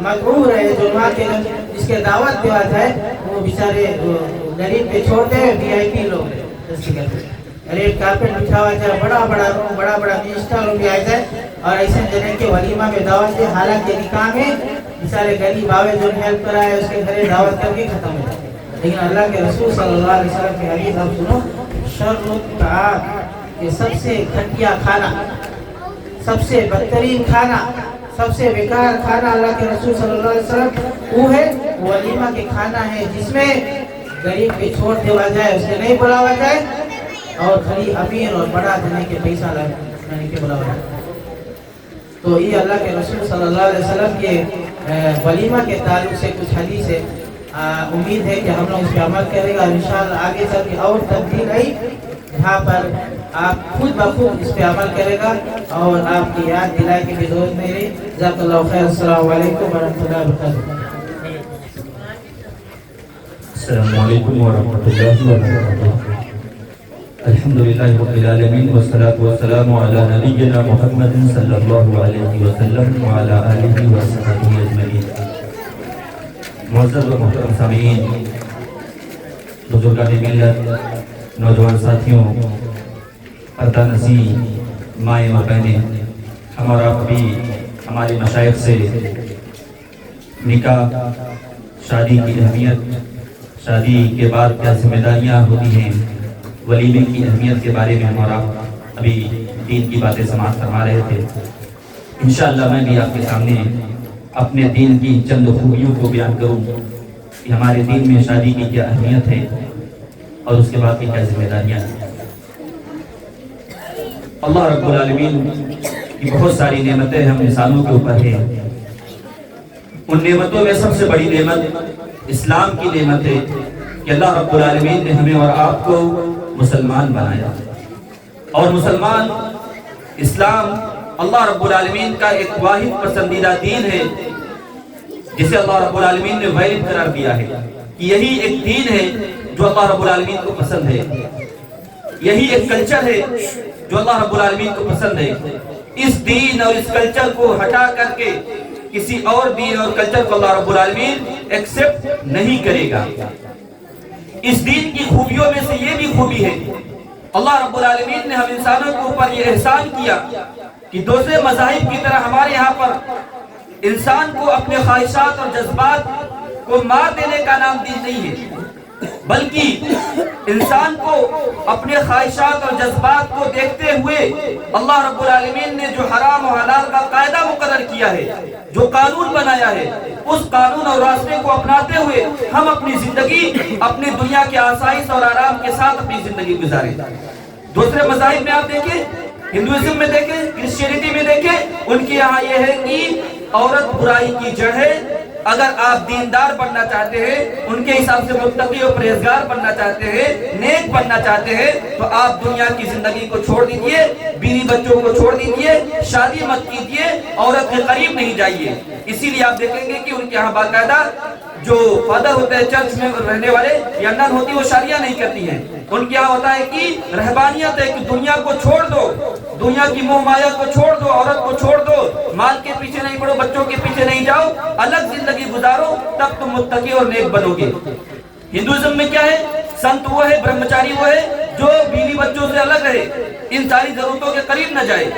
मजबूर है, जो वहाँ के जिसके दावत देवा जाए वो बेचारे गरीब पे छोड़ते हैं, VIP लोग रेड कारपेट बिछा हुआ जाए, बड़ा बड़ा रूम, बड़ा बड़ा मिनिस्टर रूम भी आ जाए और ऐसे जने के वलीमा में दावत दे, हालांकि निकाह में बेचारे गरीब आवे जो हेल्प कराए उसके घरे दावत करके खत्म हो जाए। लेकिन अल्लाह के रसूल सल्लल्लाहु अलैहि वसल्लम की हदीस आप सुनो, शर्रुत ताआम, ये सबसे घटिया खाना, सबसे बदतरीन खाना, सबसे बेकार खाना अल्लाह के रसूल सल्लल्लाहु अलैहि वसल्लम वो है वलीमा के खाना है जिसमें गरीब के छोड़ देवा जाए, उसके नहीं बुलावा जाए और खाली अमीर और बड़ा जने के पैसा लाने के बुलावा जाए। तो ये अल्लाह के रसूल सल्लल्लाहु अलैहि वसल्लम के वलीमा के ताल्लुक से कुछ हदीस है। उम्मीद है कि हम लोग इस पर अमल करेगा और इंशाअल्लाह आगे चल के और तब्दील आई जहाँ पर आप खुद ब खुद इस पे अमल करेगा और आपकी याद दिलाए की भी जरूरत नहीं रही। जज़ाकल्लाहु खैर। अस्सलामु अलैकुम वरहमतुल्लाहि वबरकातुहू। अस्सलामु अलैकुम वरहमतुल्लाहि वबरकातुहू। अल्हम्दुलिल्लाहि रब्बिल आलमीन वस्सलातु वस्सलामु अला नबिय्यिना मुहम्मदिन सल्लल्लाहु अलैहि वसल्लम व अला आलिहि व सहबिहि अजमईन। मुअज़्ज़ज़ व मुहतरम सामीईन, बुजुर्गान मिल्लत, नौजवान साथियों, पर्दा नसी माए व बहनें, हमारा अभी हमारे मशाइख से निकाह, शादी की अहमियत, शादी के बाद क्या जिम्मेदारियाँ होती हैं, वलीमे की अहमियत के बारे में हमारा अभी दीन की बातें समाप्त करवा रहे थे। इंशाअल्लाह मैं भी आपके सामने अपने दीन की चंद खूबियों को बयान करूँ कि हमारे दीन में शादी की क्या अहमियत है और उसके बाद की क्या जिम्मेदारियाँ हैं। अल्लाह रब्बुल आलमीन की बहुत सारी नेमतें हम इंसानों के ऊपर है। उन नेमतों में सबसे बड़ी नेमत इस्लाम की नेमत है कि अल्लाह रब्बुल आलमीन ने हमें और आपको मुसलमान बनाया। और मुसलमान इस्लाम अल्लाह रब्बुल आलमीन का एक वाहिद पसंदीदा दीन है जिसे अल्लाह रब्बुल आलमीन ने वाहिद करार दिया है कि यही एक दीन है जो अल्लाह रब्बुल आलमीन को पसंद है, यही एक कल्चर है जो अल्लाह रब्बुल आलमीन को पसंद है। इस दीन और इस कल्चर को हटा करके किसी और दीन और कल्चर को अल्लाह रब्बुल आलमीन एक्सेप्ट नहीं करेगा। इस दीन की खूबियों में से ये भी खूबी है, अल्लाह रब्बुल आलमीन ने हम इंसानों के ऊपर ये एहसान किया कि दूसरे मज़ाहिब की तरह हमारे यहाँ पर इंसान को अपने ख्वाहिशात और जज्बात को मार देने का नाम दीन नहीं है, बल्कि इंसान को अपने ख्वाहिशात और जज्बात को देखते हुए अल्लाह रब्बुल आलमीन ने जो हराम और हलाल का कायदा मुकर्रर किया है, जो कानून बनाया है, उस कानून और रास्ते को अपनाते हुए हम अपनी जिंदगी अपनी दुनिया के आसाइश और आराम के साथ अपनी जिंदगी गुजारें। दूसरे मज़ाहिब में आप देखें, हिंदुइज्म में देखें, क्रिश्चियनिटी में देखें, उनके यहाँ ये है कि औरत बुराई की जड़ है। अगर आप दीनदार बनना चाहते हैं, उनके हिसाब से मुत्तकी और परहेजगार बनना चाहते हैं, नेक बनना चाहते हैं, तो आप दुनिया की जिंदगी को छोड़ दीजिए, बीवी बच्चों को छोड़ दीजिए, शादी मत कीजिए, औरत के करीब नहीं जाइए। इसीलिए आप देखेंगे कि उनके यहाँ बाकायदा जो फादर होते हैं चर्च में रहने वाले या नन होती, वो शादियां नहीं करती हैं। उनके यहाँ होता है कि रहबानियत है कि दुनिया को छोड़ दो, दुनिया की मोह माया को छोड़ दो, औरत को छोड़ दो, माल के पीछे नहीं पड़ो, बच्चों के पीछे नहीं जाओ, अलग जिंदगी गुजारो, तब तुम मुत्तकी और नेक बनोगे। हिंदुइज्म में क्या है? संत वो है, ब्रह्मचारी वो है जो बीवी बच्चों से अलग रहे, इन सारी जरूरतों के करीब न जाए,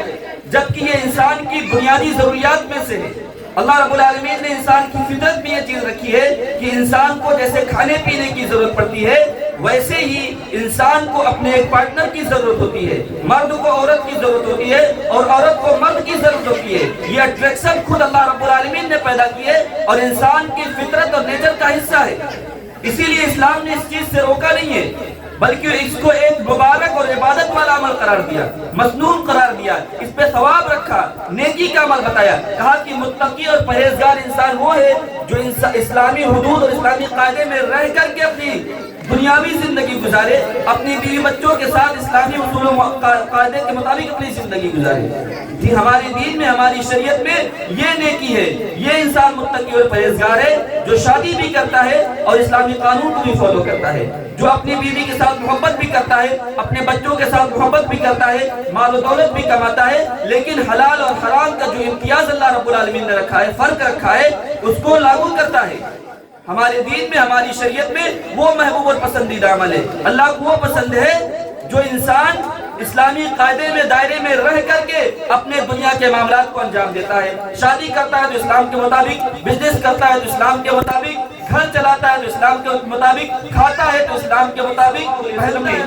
जबकि ये इंसान की बुनियादी जरूरियात में से है। अल्लाह रब्बुल आलमीन ने इंसान की फितरत में ये चीज रखी है कि इंसान को जैसे खाने पीने की जरूरत पड़ती है, वैसे ही इंसान को अपने एक पार्टनर की जरूरत होती है। मर्द को औरत की जरूरत होती है और औरत को मर्द की जरूरत होती है। ये अट्रैक्शन खुद अल्लाह रब्बुल आलमीन ने पैदा की है और इंसान की फितरत और नेचर का हिस्सा है। इसीलिए इस्लाम ने इस चीज से रोका नहीं है, बल्कि इसको एक मुबारक और इबादत वाला अमल करार दिया, मसनून करार दिया, इस पे सवाब रखा, नेकी का अमल बताया। कहा कि मुत्तकी और परहेजगार इंसान वो है जो इस्लामी हुदूद और इस्लामी कायदे में रह करके अपनी दुनियावी जिंदगी गुजारे, अपनी बीवी बच्चों के साथ इस्लामी उसूल कायदे के मुताबिक अपनी जिंदगी गुजारे। जी हमारे दीन में, हमारी शरीयत में ये नेकी है, ये इंसान मुत्तकी और परहेजगार है जो शादी भी करता है और इस्लामी कानून को भी फॉलो करता है, जो अपनी बीवी के साथ मोहब्बत भी करता है, अपने बच्चों के साथ मोहब्बत भी करता है, माल और दौलत भी कमाता है, लेकिन हलाल और हराम का जो इम्तियाज अल्लाह रब्बुल आलमीन ने रखा है, फर्क रखा है, उसको लागू करता है। हमारे दीन में, हमारी शरीयत में वो महबूब और पसंदीदा अमल है। अल्लाह को वो पसंद है जो इंसान इस्लामी कायदे में, दायरे में रह करके अपने दुनिया के मामलात को अंजाम देता है। शादी करता है तो इस्लाम के मुताबिक, बिजनेस करता है तो इस्लाम के मुताबिक, घर चलाता है तो इस्लाम के मुताबिक, खाता है तो इस्लाम के मुताबिक। पहले में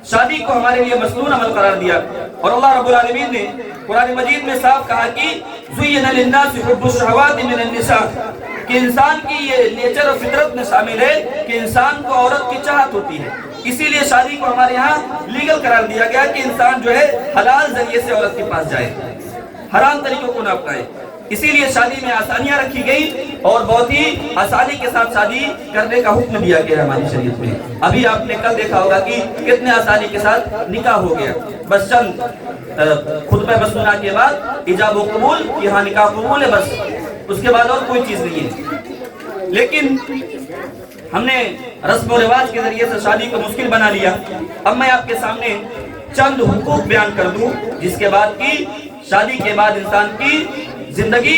शादी को हमारे लिए मसनून अमल करार दिया और अल्लाह रब्बुल आलमीन ने कुरान मजीद में साफ कहा कि ज़ुय्यिना लिन्नासि हुब्बुश शहवाति मिनन निसा, कि इंसान की ये नेचर और फितरत में शामिल है कि इंसान को औरत की चाहत होती है। इसीलिए शादी को हमारे यहाँ लीगल करार दिया गया कि इंसान जो है हलाल जरिए से औरत के पास जाए, हराम तरीकों को न अपनाए। इसीलिए शादी में आसानियां रखी गई और बहुत ही आसानी के साथ शादी करने का हुक्म दिया गया हमारी शरीयत में। अभी आपने कल देखा होगा कि कितने आसानी के साथ निकाह हो गया, बस चंद खुतबा मसनूना के बाद इजाब व कबूल कि हाँ निकाह कबूल है, बस उसके बाद और कोई चीज नहीं है। लेकिन हमने रस्म और रिवाज के जरिए से शादी को मुश्किल बना लिया। अब मैं आपके सामने चंद हुकूक बयान कर दूं, जिसके बाद की शादी के बाद इंसान की जिंदगी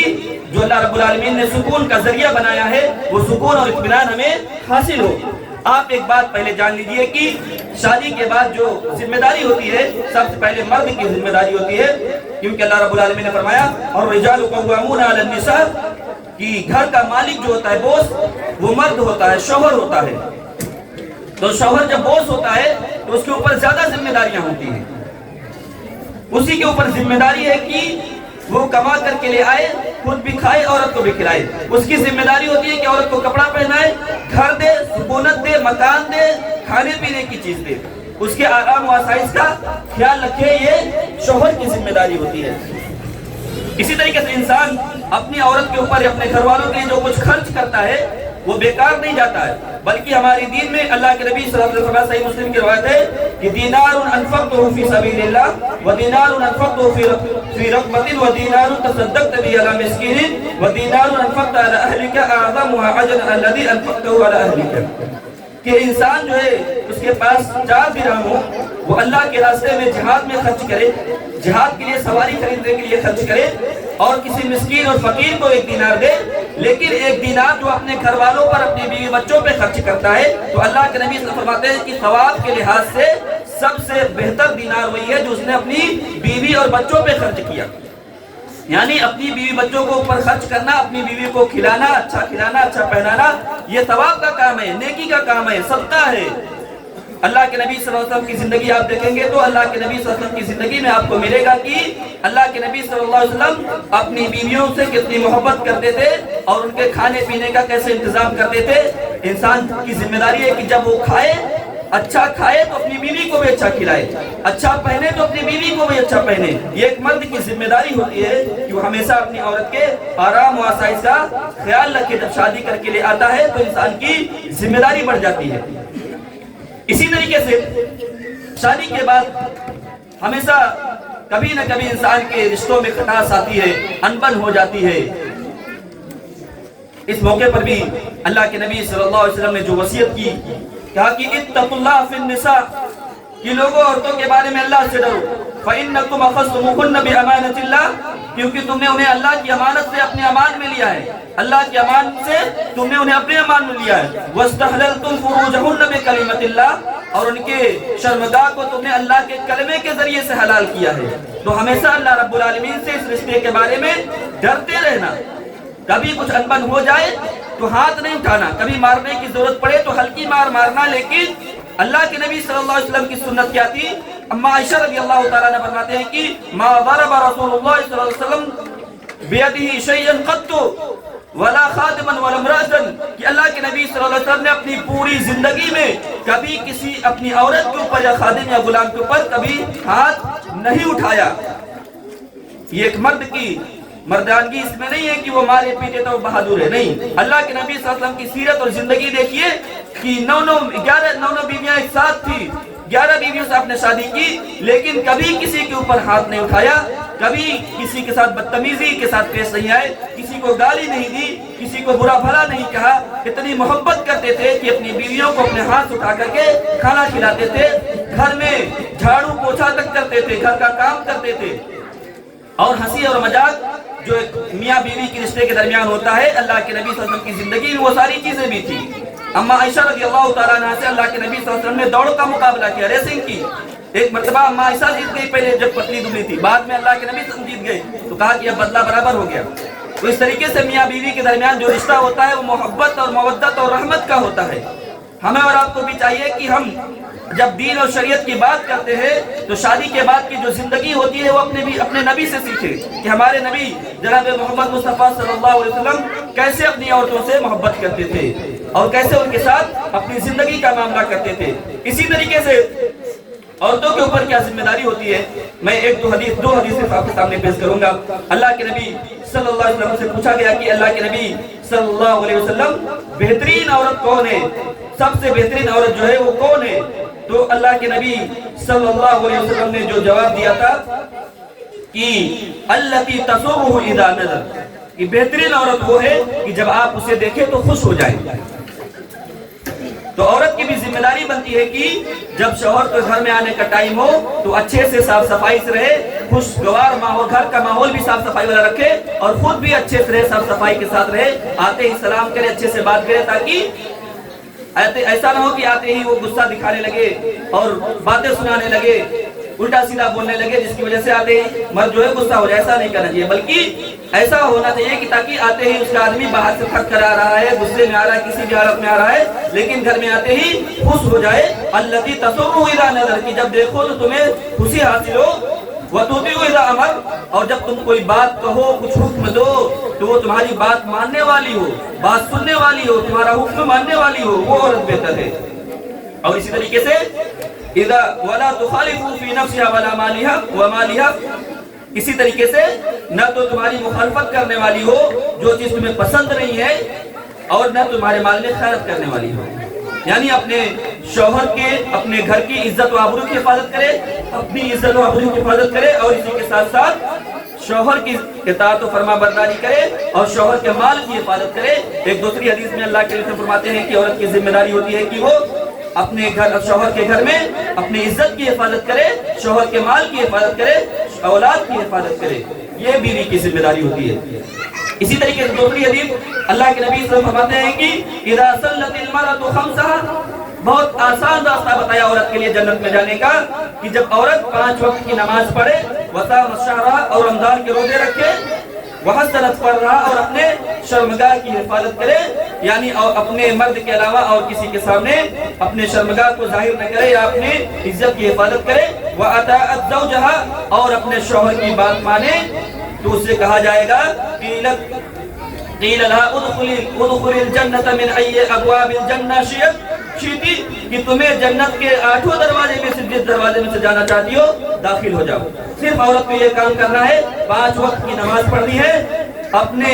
जो अल्लाह रब्बुल आलमीन ने सुकून का जरिया बनाया है, वो सुकून और इत्मीनान हमें हासिल हो। आप एक बात पहले जान लीजिए कि शादी के बाद जो जिम्मेदारी होती है, सबसे पहले मर्द की जिम्मेदारी होती है, क्योंकि अल्लाह रब्बुल आलमीन ने फरमाया और रिजालु क़व्वामूना अलन निसा, कि घर का मालिक जो होता है, बॉस, वो मर्द होता है, शौहर होता है। तो शौहर जब बॉस होता है तो उसके ऊपर ज्यादा जिम्मेदारियां होती हैं। उसी के ऊपर जिम्मेदारी है कि वो कमा करके ले आए, खुद भी खाए, औरत को भी खिलाए। उसकी जिम्मेदारी होती है कि औरत को कपड़ा पहनाए, घर दे, सुकूनत दे, मकान दे, खाने पीने की चीज दे, उसके आराम व आसाइश का ख्याल रखे, ये शौहर की जिम्मेदारी होती है। इसी तरीके से इंसान अपनी औरत के ऊपर, अपने घर वालों के लिए जो कुछ खर्च करता है वो बेकार नहीं जाता है, बल्कि हमारी दीन में अल्लाह के नबी सल्लल्लाहु अलैहि वसल्लम, सही मुस्लिम की रवायत है कि दीनारुन अनफक़तहु फी सबीलिल्लाह व दीनारुन अनफक़तहु फी रक़बतिन व दीनारुन तसद्दक़त बिही अला मिस्कीनिन व दीनारुन अनफक़त अला अहलिका अअज़मुहा अजरन अल्लज़ी अनफक़तहु अला अहलिका, कि इंसान जो है उसके पास 4 दिरहम हो, वो अल्लाह के रास्ते में जिहाद में खर्च करे, जिहाद के लिए सवारी खरीदने के लिए खर्च करे, और किसी मिस्कीन और फकीर को 1 दीनार दे। लेकिन 1 दीनार जो अपने घर वालों पर, अपने बीवी बच्चों पे खर्च करता है, तो अल्लाह के नबी फरमाते हैं कि सवाब के लिहाज से सबसे बेहतर दीनार वही है जो उसने अपनी बीवी और बच्चों पे खर्च किया। यानी अपनी बीवी बच्चों को ऊपर खर्च करना, अपनी बीवी को खिलाना, अच्छा पहनाना, ये सवाब का काम है, नेकी का काम है, सदका है। अल्लाह के नबी सल्लल्लाहु अलैहि वसल्लम की जिंदगी आप देखेंगे तो अल्लाह के नबी सल्लल्लाहु अलैहि वसल्लम की जिंदगी में आपको मिलेगा कि अल्लाह के नबी सल्लल्लाहु अलैहि वसल्लम अपनी बीवियों से कितनी मोहब्बत करते थे और उनके खाने पीने का कैसे इंतजाम करते थे। इंसान की जिम्मेदारी है कि जब वो खाए अच्छा खाए तो अपनी बीवी को भी अच्छा खिलाए, अच्छा पहने तो अपनी बीवी को भी अच्छा पहने। ये एक मर्द की जिम्मेदारी होती है कि वो हमेशा अपनी औरत के आराम और आसाइश का ख्याल रखे। जब शादी करके ले आता है तो इंसान की जिम्मेदारी बढ़ जाती है। इसी तरीके से शादी के बाद हमेशा कभी न कभी इंसान के रिश्तों में खटास आती है, अनबन हो जाती है। इस मौके पर भी अल्लाह के नबी सल्लल्लाहु अलैहि वसल्लम ने जो वसीयत की, कहा कि इत्तकुल्लाह फिन निसा, कि लोगों औरतों के बारे में अल्लाह से डरो। फइन्नकुम अखज़्तumuहुन्न बिअमानतिल्लाह, क्योंकि तुमने उन्हें अल्लाह की अमानत से अपने अमान में लिया है। अल्लाह की अमानत से तुमने उन्हें अपने अमान में लिया है। वस्तहललतुम फुरूजहुन्न बिकलिमतिल्लाह, और उनके शर्मगाह को तुमने अल्लाह के कलमे के जरिए से हलाल किया है। तो हमेशा अल्लाह रब्बुल आलमीन से इस रिश्ते के बारे में डरते रहना। कभी कुछ अनबन हो जाए तो हाथ नहीं उठाना, कभी मारने की जरूरत पड़े तो हल्की मार मारना। लेकिन अल्लाह के नबी सल्लल्लाहु अलैहि वसल्लम की सुन्नत क्या थी? अम्मा आयशा रज़ियल्लाहु ताला ने फरमाते हैं कि मा ज़रबा रसूलुल्लाह सल्लल्लाहु अलैहि वसल्लम बियदिही शैअन क़त्तु वला खादिमन वला इम्राअतन, कि अल्लाह के नबी सल्लल्लाहु अलैहि वसल्लम ने अपनी पूरी जिंदगी में कभी किसी अपनी औरत के ऊपर या खादिम या गुलाम के ऊपर कभी हाथ नहीं उठाया। ये एक मर्द की मर्दानगी इसमें नहीं है कि वो मारे पीटे तो बहादुर है, नहीं। अल्लाह के नबी सल्लल्लाहु अलैहि वसल्लम की सीरत और जिंदगी देखिए कि 9 बीवियां एक साथ थी, 11 बीवियों से आपने शादी की, लेकिन कभी किसी के ऊपर हाथ नहीं उठाया, कभी किसी के साथ बदतमीजी के साथ पेश नहीं आए, किसी को गाली नहीं दी, किसी को बुरा भला नहीं कहा। इतनी मोहब्बत करते थे कि अपनी बीवियों को अपने हाथ उठा करके खाना खिलाते थे, घर में झाड़ू पोछा तक करते थे, घर का काम करते थे। और हंसी और मजाक जो एक मियाँ बीवी के रिश्ते के दरमियान होता है, अल्लाह के नबी सल्लल्लाहु अलैहि वसल्लम की जिंदगी में वो सारी चीजें भी थी। अम्मा आयशा रज़ियल्लाहु ताला अन्हा से अल्लाह के नबी सल्लल्लाहु अलैहि वसल्लम ने दौड़ का मुकाबला किया, रेसिंग की। एक मर्तबा अम्मा आयशा जीत गई, पहले जब पतली दुबली थी, बाद में अल्लाह के नबी जीत गए तो कहा कि अब बदला बराबर हो गया। तो इस तरीके से मियाँ बीवी के दरमियान जो रिश्ता होता है वो मोहब्बत और मवद्दत और रहमत का होता है। हमें और आपको भी चाहिए कि हम जब दीन और शरीयत की बात करते हैं तो शादी के बाद की जो जिंदगी होती है वो अपने नबी से सीखे कि हमारे नबी जनाब मोहम्मद मुस्तफा सल्लल्लाहु अलैहि वसल्लम कैसे अपनी औरतों से मोहब्बत करते थे और कैसे उनके साथ अपनी जिंदगी का मामला करते थे। इसी तरीके से औरतों के ऊपर क्या जिम्मेदारी होती है, मैं दो हदीस आपके सामने पेश करूंगा। अल्लाह के नबी सल्लल्लाहु अलैहि वसल्लम से पूछा गया कि अल्लाह के नबी सल्लल्लाहु अलैहि वसल्लम बेहतरीन औरत कौन है, सबसे बेहतरीन औरत जो है वो कौन है? तो अल्लाह के नबी सल्लल्लाहु अलैहि वसल्लम ने जो जवाब दिया था कि अल्लती तसुरुहु इज़ा नज़र, कि बेहतरीन औरत वो है कि जब आप उसे देखें तो खुश हो जाए। तो औरत की भी जिम्मेदारी बनती है कि जब शौहर के घर में आने का टाइम हो तो अच्छे से साफ सफाई से रहे, खुशगवार माहौल, घर का माहौल भी साफ सफाई वाला रखे और खुद भी अच्छे से रहे, साफ सफाई के साथ रहे, आते ही सलाम करे, अच्छे से बात करे, ताकि ऐसा ना हो कि आते ही वो गुस्सा दिखाने लगे और बातें सुनाने लगे, उल्टा सीधा बोलने लगे, जिसकी वजह से आते ही मर्द जो है गुस्सा हो जाए। ऐसा नहीं करना चाहिए, बल्कि ऐसा होना चाहिए कि ताकि आते ही उसका आदमी बाहर से थक कर आ रहा है, गुस्से में आ रहा है, किसी भी हालत में आ रहा है, लेकिन घर में आते ही खुश हो जाए। अल्लती तसुर्रु इज़ा नज़र, की जब देखो तो तुम्हें खुशी हासिल हो, वतुतिउ इज़ा अमर, और जब तुम कोई बात कहो, कुछ हुक्म दो तो वो तुम्हारी बात मानने वाली हो, बात सुनने वाली हो, तुम्हारा हुक्म मानने वाली हो, वो औरत बेहतर है। और इसी तरीके से इज़ा वला तुखालिफु फी नफ्सिहा वला मालिहा व मालिहा, इसी तरीके से न तो तुम्हारी मुखालफत करने वाली हो जो चीज तुम्हें पसंद नहीं है, और न तुम्हारे माल में खैरत करने वाली हो। यानी अपने शौहर के, अपने घर की इज्जत व आबरू की हिफाजत करे, अपनी इज्जत व आबरू की हिफाजत करे, और इसी के साथ साथ शौहर की इताअत व फरमाबरदारी करे और शौहर के माल की हिफाजत करे। एक दूसरी हदीस में अल्लाह के रसूल फरमाते हैं कि औरत की जिम्मेदारी होती है कि वो अपने घर, शौहर के घर में अपनी इज्जत की हिफाजत करे, शौहर के माल की हिफाजत करे, औलाद की हिफाजत करे, ये बीवी की जिम्मेदारी होती है। इसी तरीके से दूसरी हदीस अल्लाह के नबी सल्लल्लाहु अलैहि वसल्लम फरमाते हैं कि इज़ा सल्लतिल मरअतु खम्सहा, बहुत आसान रास्ता बताया औरत के लिए जन्नत में जाने का, कि जब औरत 5 वक्त की नमाज पढ़े, वसाम शहरा, और रमजान के रोजे रखे, वहसनत पर रहा, और अपने शर्मगाह की हिफाजत करे, यानी और अपने मर्द के अलावा और किसी के सामने अपने शर्मगाह को जाहिर न करे या अपनी इज्जत की हिफाजत करे, व अताअत ज़ौजहा, और अपने शौहर की बात माने, तो उससे कहा जाएगा क़ील लहा उदखुलिल जन्नत मिन अय्यि अबवाबिल जन्नह शिअत, खुशी थी कि तुम्हें जन्नत के 8 दरवाजे में से जिस दरवाजे में से जाना चाहती हो दाखिल हो जाओ। सिर्फ औरत को ये काम करना है, 5 वक्त की नमाज पढ़नी है, अपने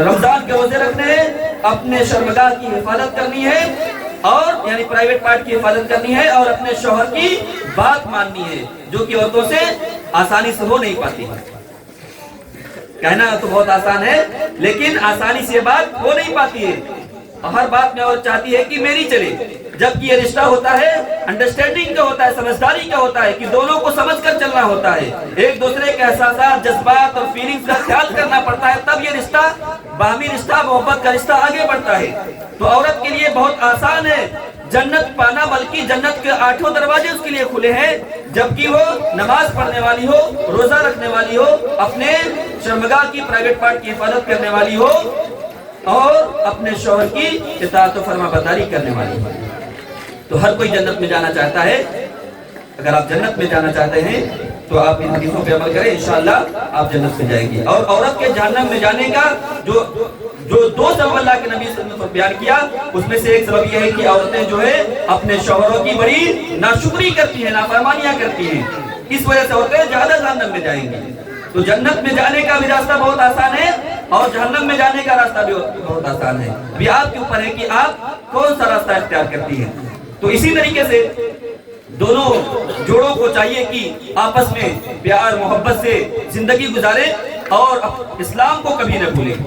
रमजान के रोजे रखने हैं, अपने शर्मगाह की हिफाजत करनी है और यानी प्राइवेट पार्ट की हिफाजत करनी है और अपने शौहर की बात माननी है, जो कि औरतों से आसानी से हो नहीं पाती है। कहना तो बहुत आसान है, लेकिन आसानी से बात हो नहीं पाती है। हर बात में औरत चाहती है कि मेरी चले, जबकि ये रिश्ता होता है अंडरस्टैंडिंग का होता है, समझदारी का होता है कि दोनों को समझकर चलना होता है, एक दूसरे के एहसास, जज्बात और फीलिंग्स का ख्याल करना पड़ता है, तब ये रिश्ता बाहमी रिश्ता, मोहब्बत का रिश्ता आगे बढ़ता है। तो औरत के लिए बहुत आसान है जन्नत पाना, बल्कि जन्नत के 8 दरवाजे उसके लिए खुले हैं, जबकि वो नमाज पढ़ने वाली हो, रोजा रखने वाली हो, अपने शर्मगाह की प्राइवेट पार्ट की हिफाजत करने वाली हो और अपने शौहर की इताअत और फरमाबरदारी करने वाली हो। तो हर कोई जन्नत में जाना चाहता है। अगर आप जन्नत में जाना चाहते हैं तो आप इन हदीसों पे अमल करें, इंशाअल्लाह आप जन्नत में जाएंगे। और औरत के जहन्नम में जाने का जो 2 सबब अल्लाह के नबी सल्लल्लाहु अलैहि वसल्लम ने बयान किया, उसमें से एक सबब यह है कि औरतें जो है अपने शौहरों की बड़ी नाशुक्री करती हैं, नाफरमानियां करती हैं, इस वजह से औरतें ज्यादा जहन्नम में जाएंगी। तो जन्नत में जाने का भी रास्ता बहुत आसान है और जहन्नम में जाने का रास्ता भी बहुत आसान है। अभी आपके ऊपर है कि आप कौन सा रास्ता इख्तियार करती हैं। तो इसी तरीके से दोनों जोड़ों को चाहिए कि आपस में प्यार मोहब्बत से जिंदगी गुजारें और इस्लाम को कभी न भूलें,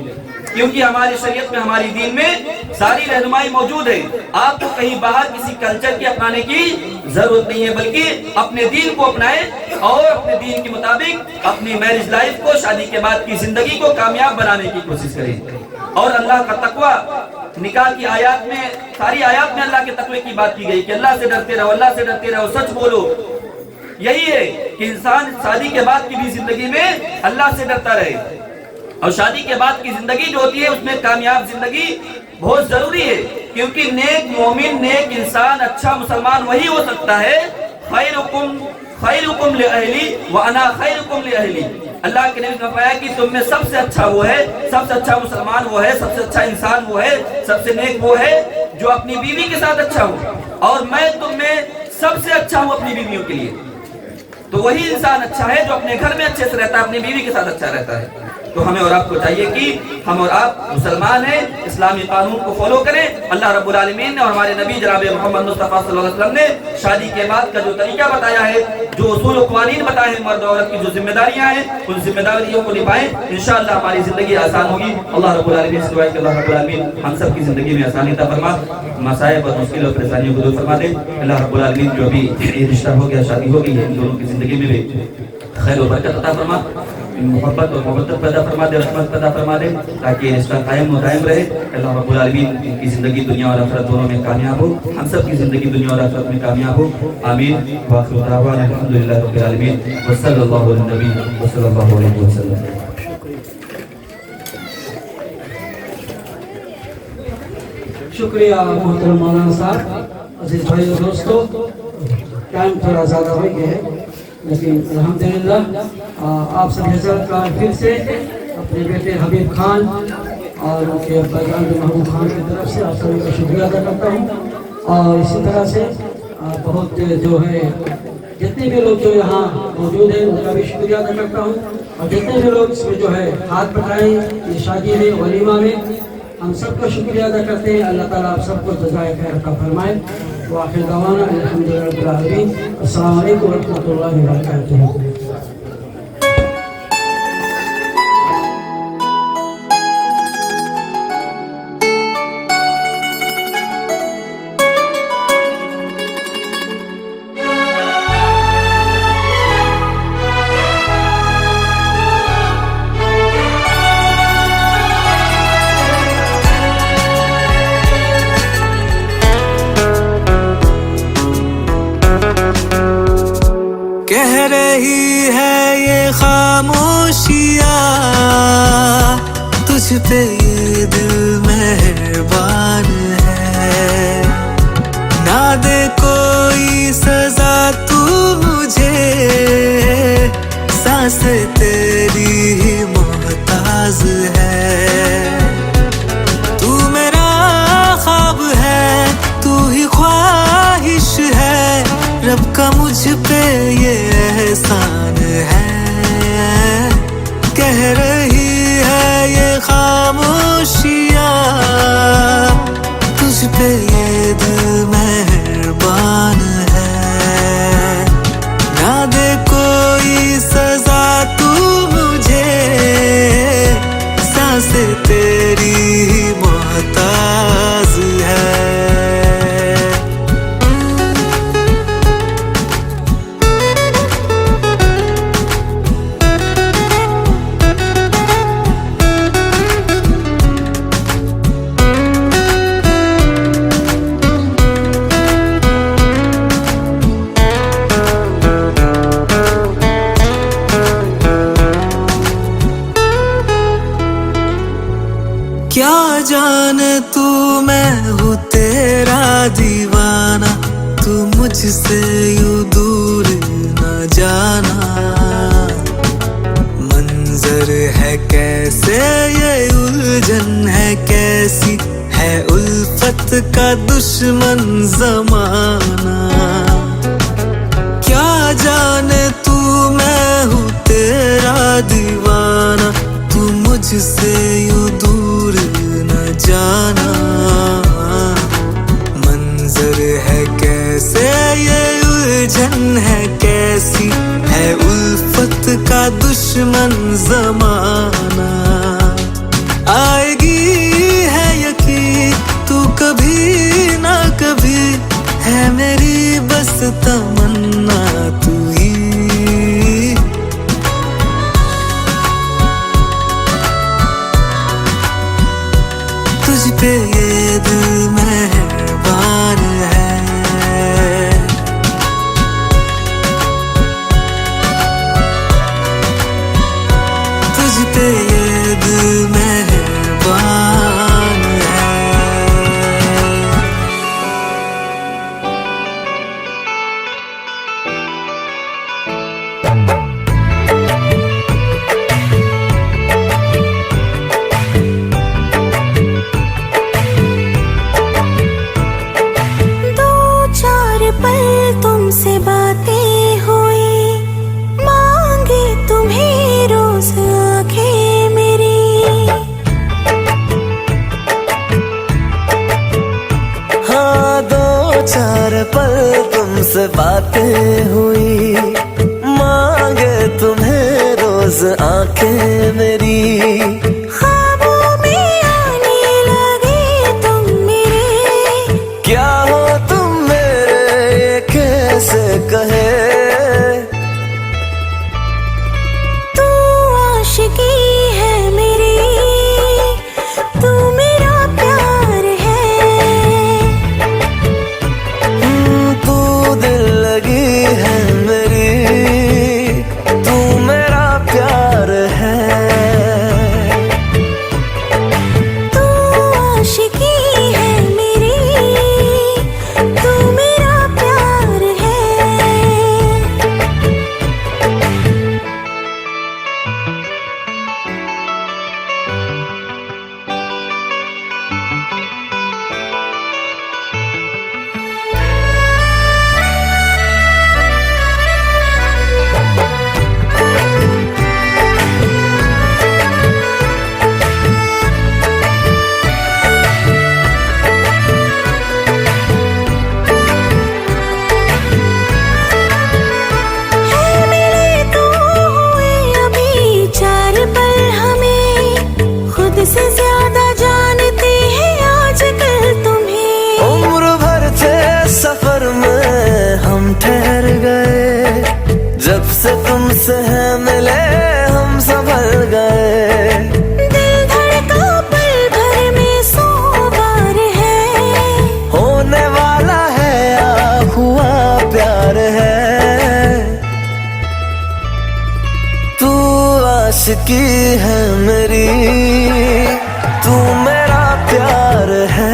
क्योंकि हमारी शरीयत में, हमारी दीन में सारी रहनुमाई मौजूद है। आपको कहीं बाहर किसी कल्चर की अपनाने की जरूरत नहीं है, बल्कि अपने दीन को अपनाएं और अपने दीन के मुताबिक अपनी मैरिज लाइफ को, शादी के बाद की जिंदगी को कामयाब बनाने की कोशिश करें। और अल्लाह का तकवा, निकाह की आयत में, सारी आयत में अल्लाह के तकवे की बात की गई कि अल्लाह से डरते रहो, अल्लाह से डरते रहो, सच बोलो। यही है कि इंसान शादी के बाद की भी जिंदगी में अल्लाह से डरता रहे, और शादी के बाद की जिंदगी जो होती है उसमें कामयाब जिंदगी बहुत जरूरी है, क्योंकि नेक मोमिन, नेक इंसान, अच्छा मुसलमान वही हो सकता है। खैरुकुम लिअहली व अना खैरुकुम लिअहली। अल्लाह के नबी ने फरमाया कि तुम में सबसे अच्छा वो है, सबसे अच्छा मुसलमान वो है, सबसे अच्छा इंसान वो है, सबसे नेक वो है जो अपनी बीवी के साथ अच्छा हो, और मैं तुम में सबसे अच्छा हूँ अपनी बीवियों के लिए। तो वही इंसान अच्छा है जो अपने घर में अच्छे से रहता है, अपनी बीवी के साथ अच्छा रहता है। तो हमें और आपको चाहिए कि हम और आप मुसलमान हैं, इस्लामी कानून को फॉलो करें। अल्लाह रब्बुल आलमीन ने और हमारे नबी जनाब मोहम्मद मुस्तफा सल्लल्लाहु अलैहि वसल्लम ने शादी के बाद का जो तरीका बताया है, जो उसूल और क़वानीन बताए हैं, मर्द औरत की जो जिम्मेदारियां हैं, उन जिम्मेदारियों को निभाएं। इंशाअल्लाह हमारी जिंदगी आसान होगी। अल्लाह रब्बुल आलमीन से दुआ है कि अल्लाह रब्बुल आलमीन हम सब की जिंदगी में आसानी अता फरमा, मसाइब और मुश्किल और परेशानियों को दूर फरमा दे। अल्लाह रब्बुल आलमीन जो भी ये रिश्ता हो गया, शादी हो गई है, इन दोनों की जिंदगी में भी खैर और बरकत अता फरमा, मोहब्बत और मोहब्बत पैदा फरमा दे, रहमत पैदा फरमा दे, ताकि ये रिश्ता कायम और दायम रहे। अल्लाह रब्बुल आलमीन की जिंदगी दुनिया और आखिरत दोनों में कामयाब हो, हम सब की जिंदगी दुनिया और आखिरत में कामयाब हो। आमीन। वाखिरु दावाना अल्हम्दुलिल्लाहि रब्बिल आलमीन व सल्लल्लाहु अलैहि नबी व सल्लल्लाहु अलैहि वसल्लम। शुक्रिया मोहतरम मौलाना साहब। अजीज भाई और दोस्तों, टाइम थोड़ा ज़्यादा हो गया है, लेकिन अल्हम्दुलिल्लाह आप सब हज़रात का फिर से अपने बेटे हबीब खान और उनके भाईजान महबूब खान की तरफ से आप सभी का शुक्रिया अदा करता हूँ। और इसी तरह से बहुत जो है जितने भी लोग जो यहाँ मौजूद हैं उनका भी शुक्रिया अदा करता हूँ, और जितने भी लोग इसमें जो है हाथ बढ़ाएँ ये शादी में, वलीमा में, हम सबका शुक्रिया अदा करते हैं। अल्लाह ताला आप सबको जज़ाए खैर अता फरमाए। वाखिर दवाना अल्हम्दुलिल्लाहि रब्बिल आलमीन। अस्सलामु अलैकुम व रहमतुल्लाहि व बरकातुहू। कह रही है ये खामोशियाँ तुझ पे ये दिल मेहरबान है, ना दे कोई सजा तू मुझे, सांसें तेरी ही मोहताज है। तू मेरा ख्वाब है, तू ही रब का मुझ पे ये एहसान है, कह रही है ये खामोशियाँ, तुझ पे ये दिल मेहरबान है, ना दे कोई सजा तू मुझे, सांसें तेरी ही मोहताज है। क्या जाने तू मैं हूँ तेरा दीवाना, तू मुझसे यूं दूर न जाना, मंजर है कैसे ये उलझन है कैसी, है उल्फत का दुश्मन जमाना। क्या जाने तू मैं हूँ तेरा दीवाना, तू मुझसे यूं दूर न जाना, मंजर है कैसे ये उलझन है कैसी, है उल्फत का दुश्मन जमाना। आएगी है यकीन तू कभी ना कभी, है मेरी बस तमन्ना तू ही। तुझ पे ये दिल मेहरबान है, तुझ पे ये दिल मेहरबान है। तुमसे बातें हुई, मांगे तुम्हें रोज आंखें मेरी। हाँ, दो चार पल तुमसे बातें हुई, मांगे तुम्हें रोज आंखें मेरी। ख्वाबों में आने लगे तुम मेरे, क्या हो तुम मेरे ये कैसे कहे, तू आशिकी है मेरी, तू मेरा प्यार है। तू दिल लगी है मेरी, तू मेरा प्यार है। तू आशिकी है मेरी, तू मेरा प्यार है। से ज्यादा जानते हैं आजकल तुम्हें, उम्र भर थे सफर में हम ठहर गए, जब से तुमसे है मिले हम संभल गए। दिल धड़का पल भर में 100 बार है, होने वाला है या हुआ प्यार है। तू आशिकी है मेरी, तू मेरा प्यार है।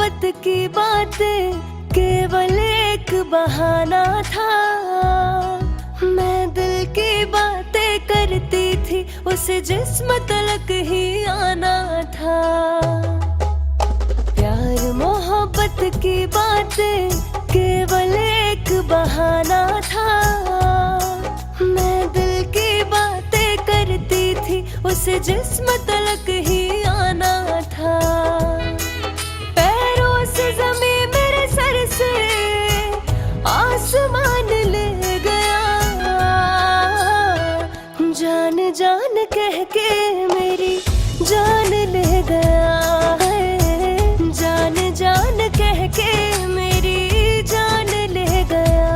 मोहब्बत की बातें केवल एक बहाना था। मैं दिल की बातें करती थी, उसे जिस्म तलक ही आना था। प्यार मोहब्बत की बातें केवल एक बहाना था। मैं दिल की बातें करती थी, उसे जिस्म तलक ही आना था। पैरों से ज़मीं मेरे सर से आसमान ले गया। जान जान कह के मेरी जान ले गया है। जान जान कह के मेरी जान ले गया।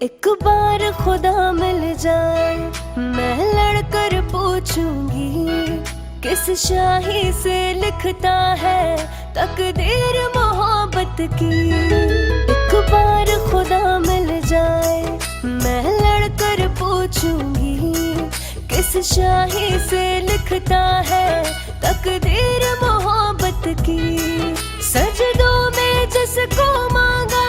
एक बार खुदा मिल जाए, मैं लड़कर पूछूंगी किस शाही से लिखता है तकदीर मोहब्बत की। एक बार खुदा मिल जाए, मैं लड़कर पूछूंगी किस शाही से लिखता है तकदीर मोहब्बत की। सजदों में जिसको मांगा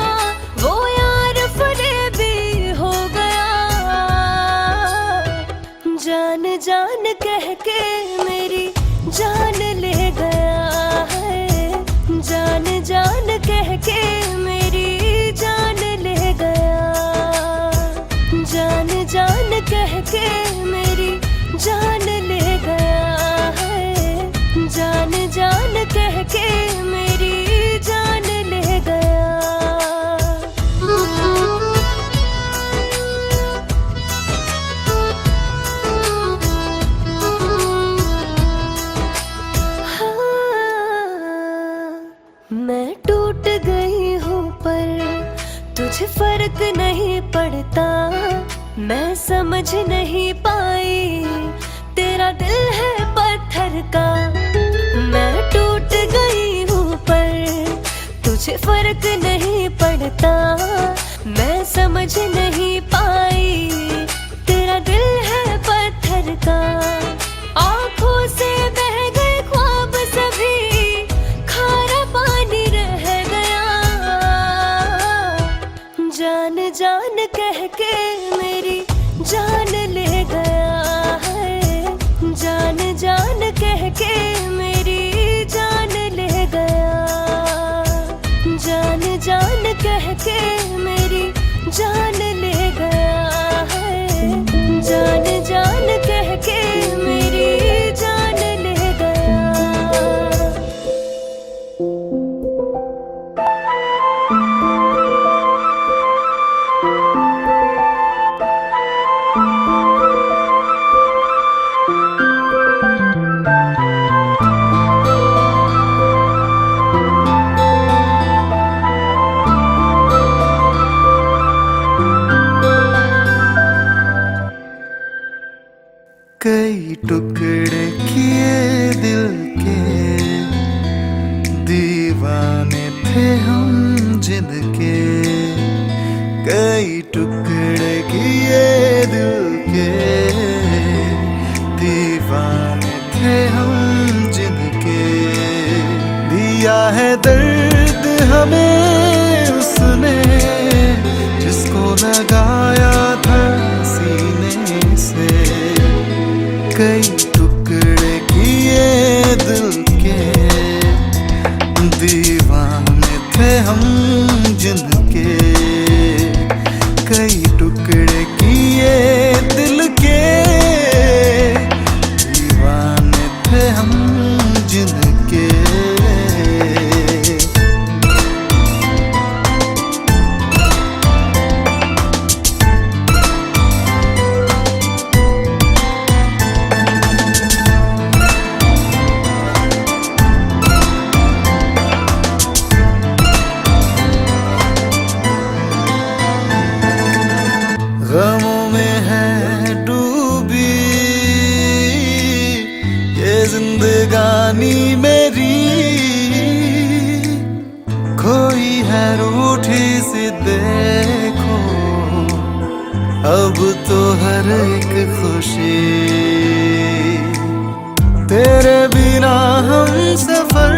वो यार फरेबी हो गया। जान जान कह के मेरी जान ले गया है। जान जान कह के मेरी जान ले गया। जान जान कह के मेरी जान ले गया है। जान जान कह के मेरी जान ले गया। मैं टूट गई हूँ पर तुझे फर्क नहीं पड़ता। मैं समझ नहीं पाई तेरा दिल है पत्थर का। मैं टूट गई हूँ पर तुझे फर्क नहीं पड़ता। मैं समझ नहीं पाई तेरा दिल है पत्थर का। आँखों से बह गए ख्वाब सभी, खारा पानी रह गया। जान जान कह के मेरी जान ले गया है। जान जान कह के मेरी जान ले गया। जान जान कह के मेरी जान ले गया है। जान जान कह के मेरी जान ले गया। कई टुकड़े किए दिल के, दीवाने थे हम जिनके। कई टुकड़े किए दिल के, दीवाने थे हम जिनके। दिया है दर्द हमें उसने, जिसको लगाया था सीने से। कई टुकड़े किए दिल के, दीवाने थे हम जिनके। कई टुकड़े किए दिल के, दीवाने थे हम जिनके। अब तो हर एक खुशी तेरे बिना हम सफर,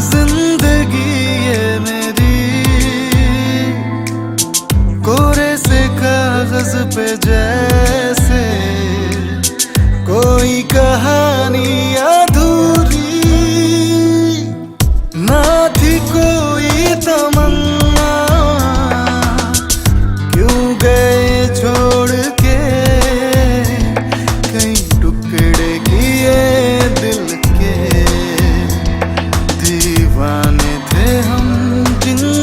जिंदगी ये मेरी कोरे से कागज पे जैसे कोई कहानी अधूरी, ना थी कोई तमन्ना क्यों गए छोड़ के, कई टुकड़े किए दिल के, दीवाने थे हम जिनके।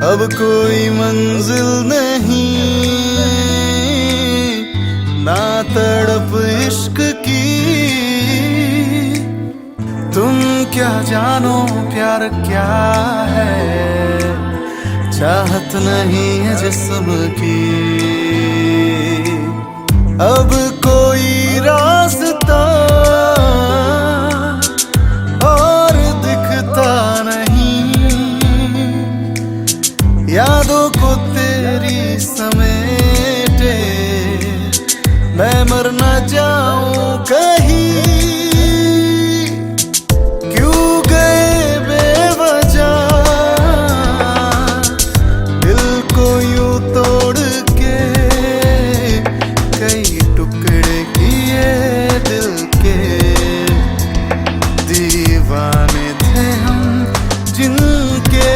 अब कोई मंजिल नहीं ना तड़प इश्क की, तुम क्या जानो प्यार क्या है, चाहत नहीं है जिस्म की। अब कोई रास्ता और दिखता नहीं, यादों को तेरी समेटे मैं मर न जाऊं कहीं, क्यों गए बेवजह दिल को यूं तोड़ के, कई टुकड़े किए दिल के, दीवाने थे हम जिनके।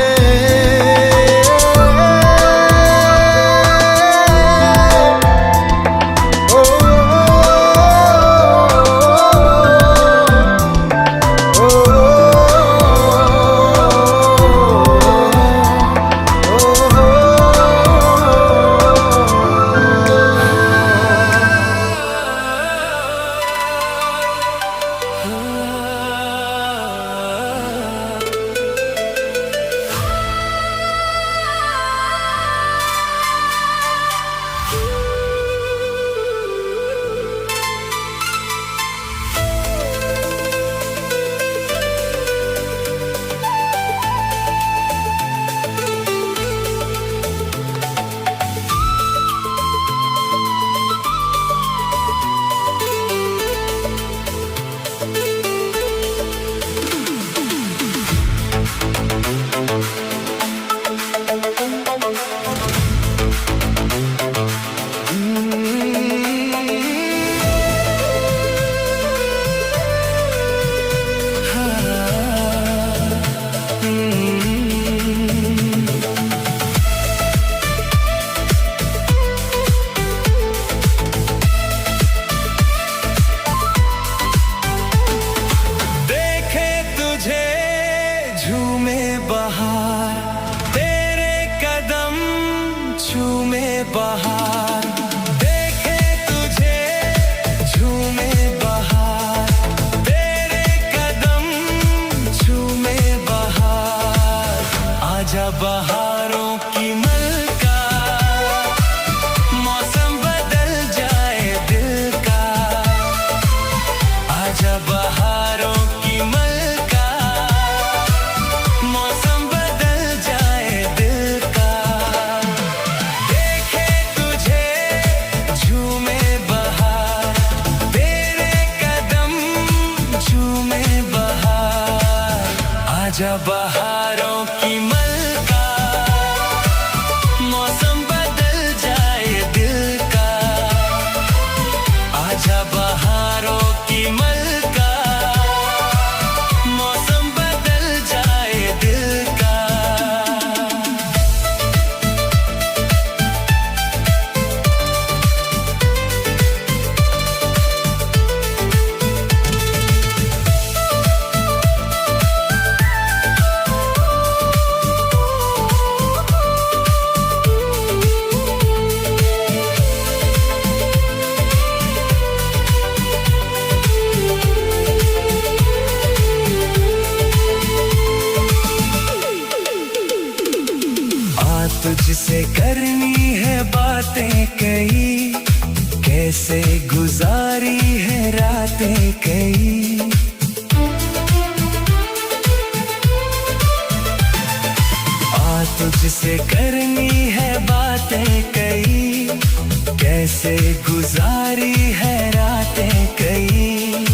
बहार देखे तुझे झूमे बहार, तेरे कदम झूमे बहार, आजा बहारों की मलका, मौसम बदल जाए दिल का, आजा बहारों की मलका, मौसम बदल जाए दिल का, देखे तुझे झूमे बहार, तेरे कदम झूमे बहार, आजा बहारों की मलका, मौसम बदल जाए दिल का, आजा बहारों की मलका, मौसम बदल जाए दिल का। तुझसे करनी है बातें कई, कैसे गुजारी है रातें कई। तुझसे करनी है बातें कई, कैसे गुजारी है रातें कई।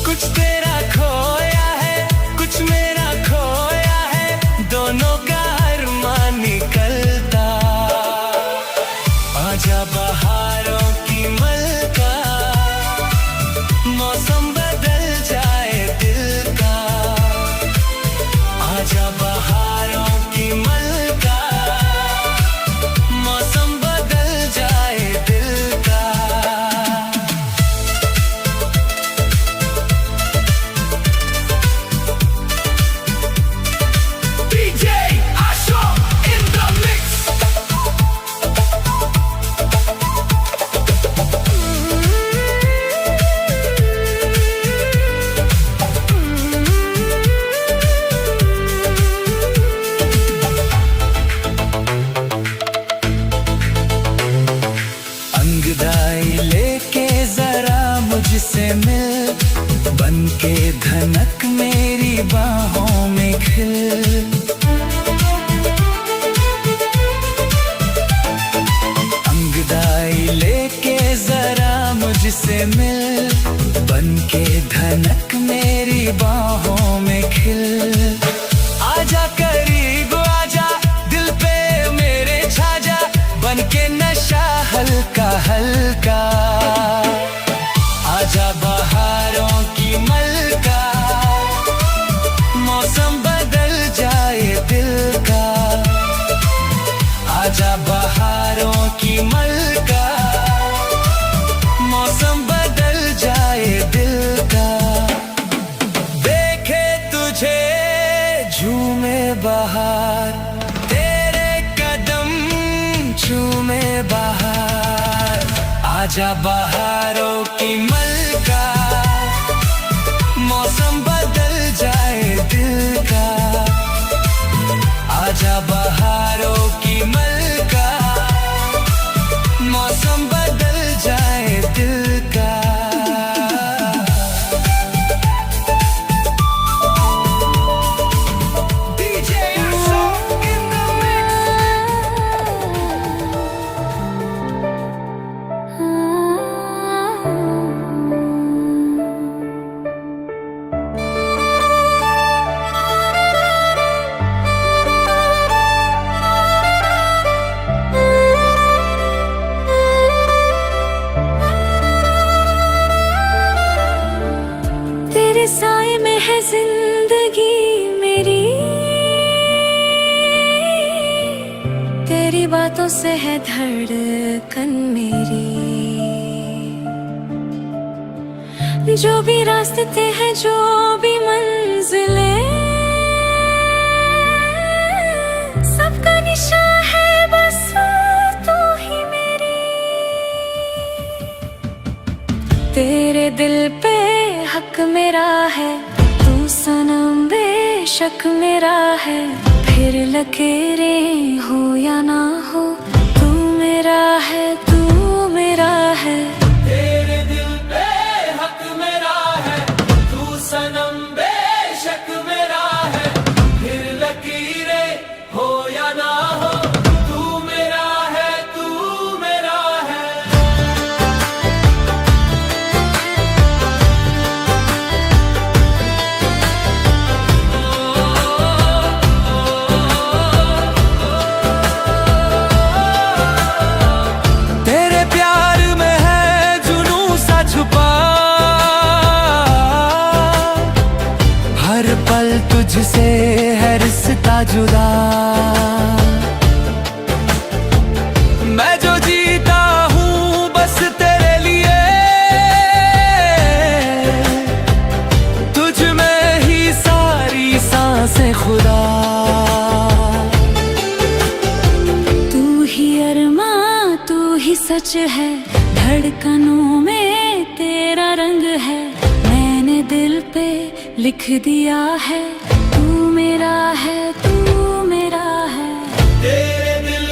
कुछ तेरा खोया है, कुछ मेरा खोया है, दोनों का अरमान निकलता। आजा बहारों की मलका, मौसम बदल जाए दिल का। आजा बहारों की मलका, मौसम बदल जाए दिल का। DJ Asho in the mix. अंगदाई लेके जरा मुझसे मिल, बन के धनक मेरी बाहों में खिल। अंगदाई लेके जरा मुझसे मिल, बन के धनक मेरी बाहों में खिल। आजा करीब आजा, दिल पे मेरे छा जा, बन के नशा हल्का हल्का। आजा बहारों की मलका, मौसम बदल जाए दिल का। आजा बहारों की मलका, मौसम बदल जाए दिल का। देखे तुझे झूमे बहार, तेरे कदम झूमे बहार। आजा बहारों की मलका, मौसम बदल जाए दिल का। आजा बहारों की मलका, मौसम बदल जाए दिल का। DJ Asho in the mix. तेरे साए में है जिंदगी मेरी, तेरी बातों से है धड़कन मेरी। जो भी रास्ते हैं, जो भी मंजिलें, सबका निशान है बस तू ही मेरी। तेरे दिल पे हक मेरा है, तू सनम बेशक मेरा है। फिर लकीरें हो या ना हो, तू मेरा है, तू मेरा है। तेरे दिल पे हक मेरा है, तू सनम बेशक मेरा है। फिर लकीरें हो या ना हो, तू मेरा है, तू मेरा है। तेरे प्यार में है जुनू सा छुपा, हर पल तुझसे है रिश्ता जुदा। मैं जो जीता हूँ बस तेरे लिए, तुझ में ही सारी सांसें खुदा। तू ही अरमां, तू ही सच है, धड़कनों में तेरा रंग है। मैंने दिल पे लिख दिया है, तू मेरा है, तू मेरा है। तेरे दिल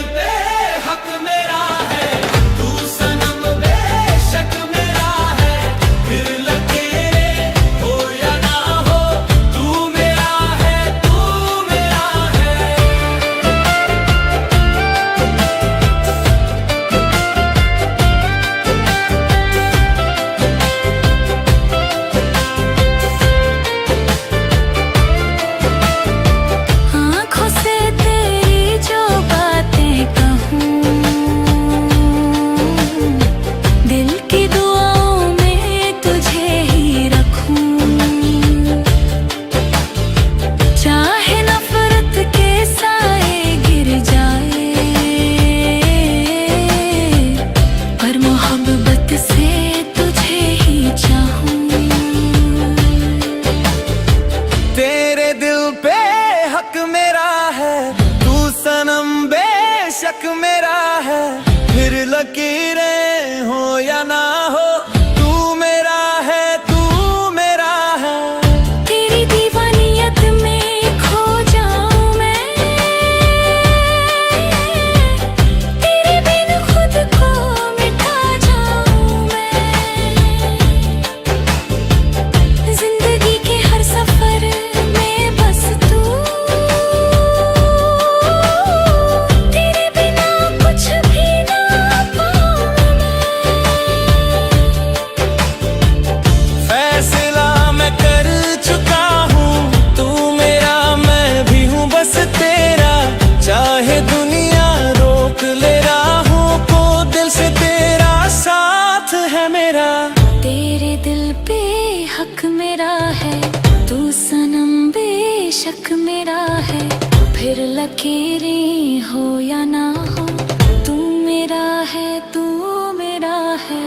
हक मेरा है, तू सनम बेशक मेरा है। फिर लकीरें हो या ना हो, तू मेरा है, तू मेरा है।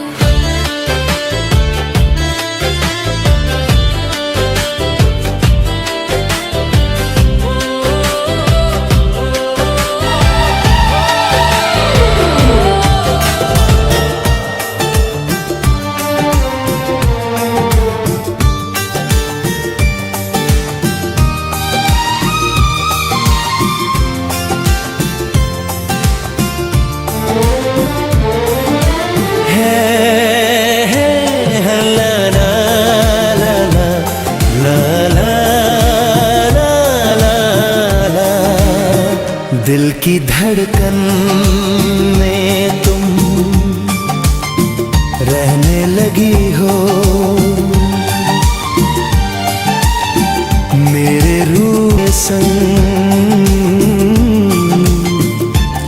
दिल की धड़कन में तुम रहने लगी हो, मेरे रूह संग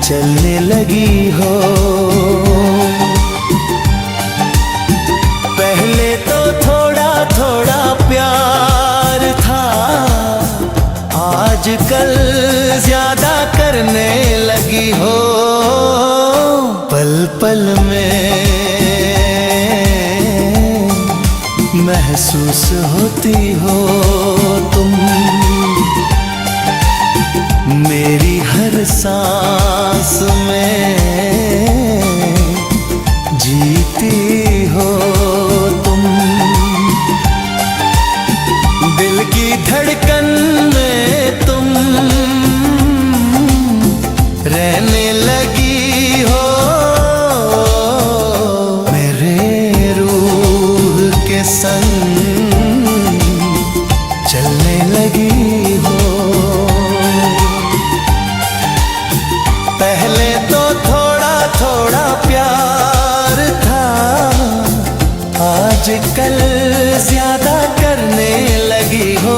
चलने लगी हो। पहले तो थोड़ा थोड़ा प्यार था, आजकल ज्यादा करने लगी हो। पल पल में महसूस होती हो तुम, मेरी हर सांस में जीती हो तुम। दिल की धड़कन में तुम रहने लगी हो, मेरे रूह के संग चलने लगी हो। पहले तो थोड़ा थोड़ा प्यार था, आजकल ज्यादा करने लगी हो।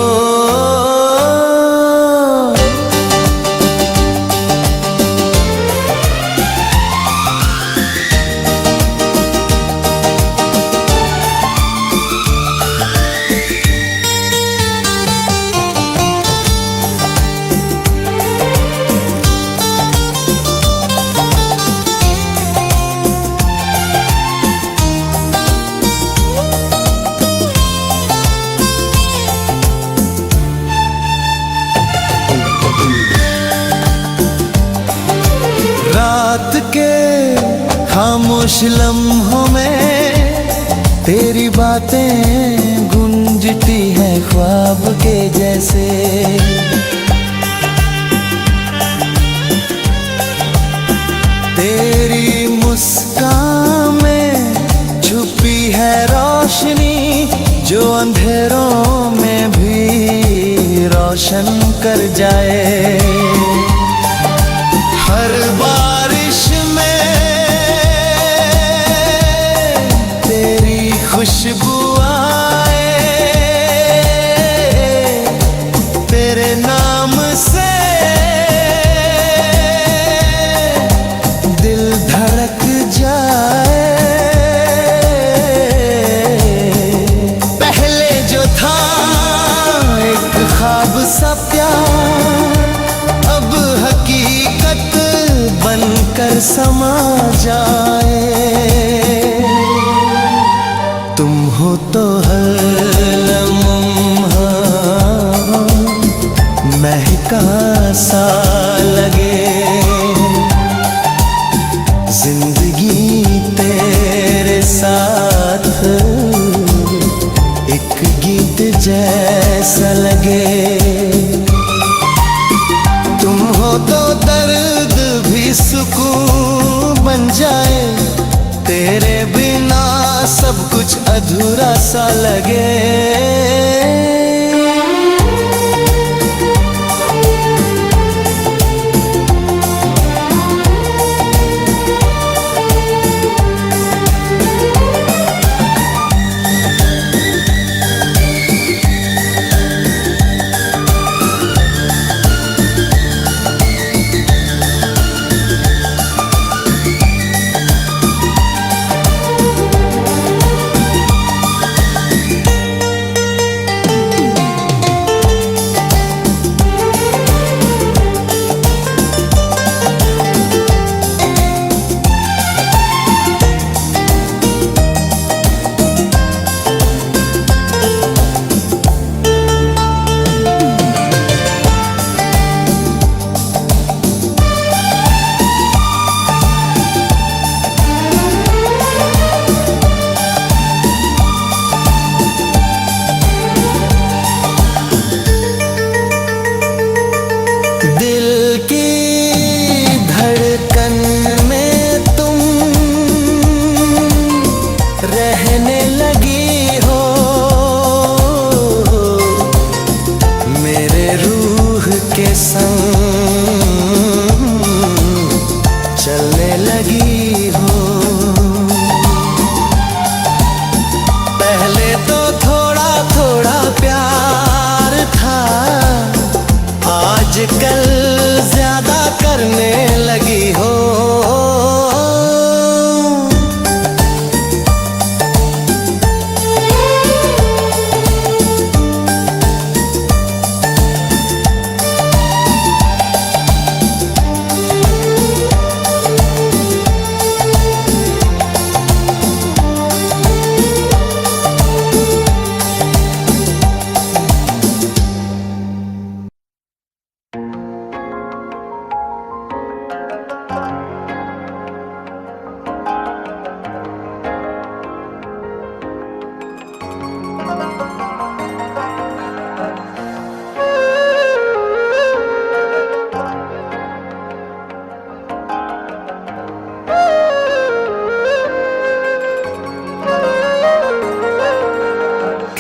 रात के खामोश लम्हों में तेरी बातें गूंजती हैं ख्वाब के जैसे। तेरी मुस्कान में छुपी है रोशनी, जो अंधेरों में भी रोशन कर जाए। हर बारिश में तेरी खुशबू आए, तेरे नाम से दिल धड़क जाए। पहले जो था एक ख्वाब सा प्यार, अब हकीकत बनकर समा जाए। तुम हो तो हर लम्हा महका सा लगे, जिंदगी तेरे साथ एक गीत जैसा लगे। तुम हो तो दर्द भी सुकून बन जाए, तेरे बिना सब कुछ अधूरा सा लगे।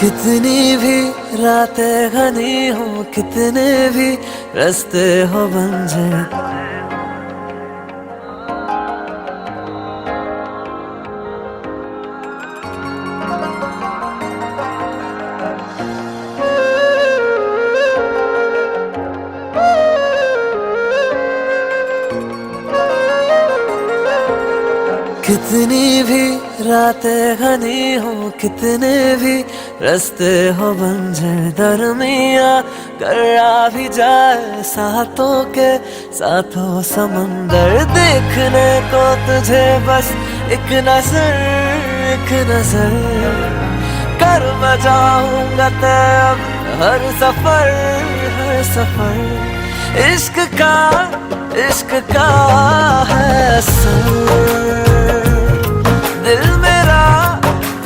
कितनी भी रातें घनी हो, कितने भी रास्ते हो बंजर, कितनी भी रातें घनी हो, कितने भी रास्ते हो बंजर, दरमिया करा भी जाए साथों के साथों समंदर, देखने को तुझे बस एक नजर कर बजाऊंगा तय अब हर सफर, इश्क का है असर, दिल मेरा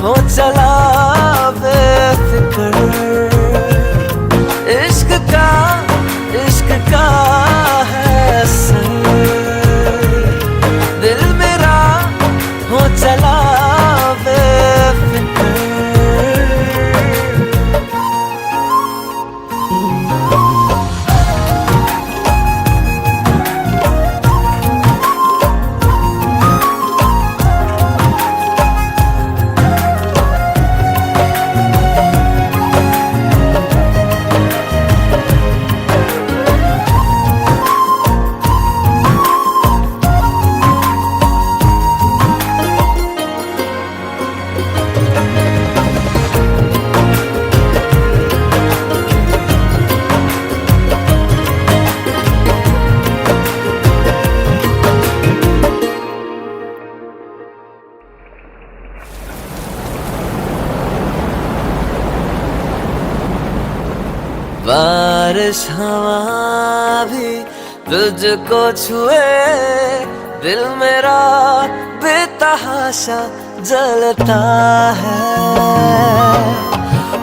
हो चला बेफिक्र, इश्क का है असर, दिल मेरा हो चला बेफिक्र। बारिश हवा भी तुझको छुए, दिल मेरा बेतहाशा जलता है,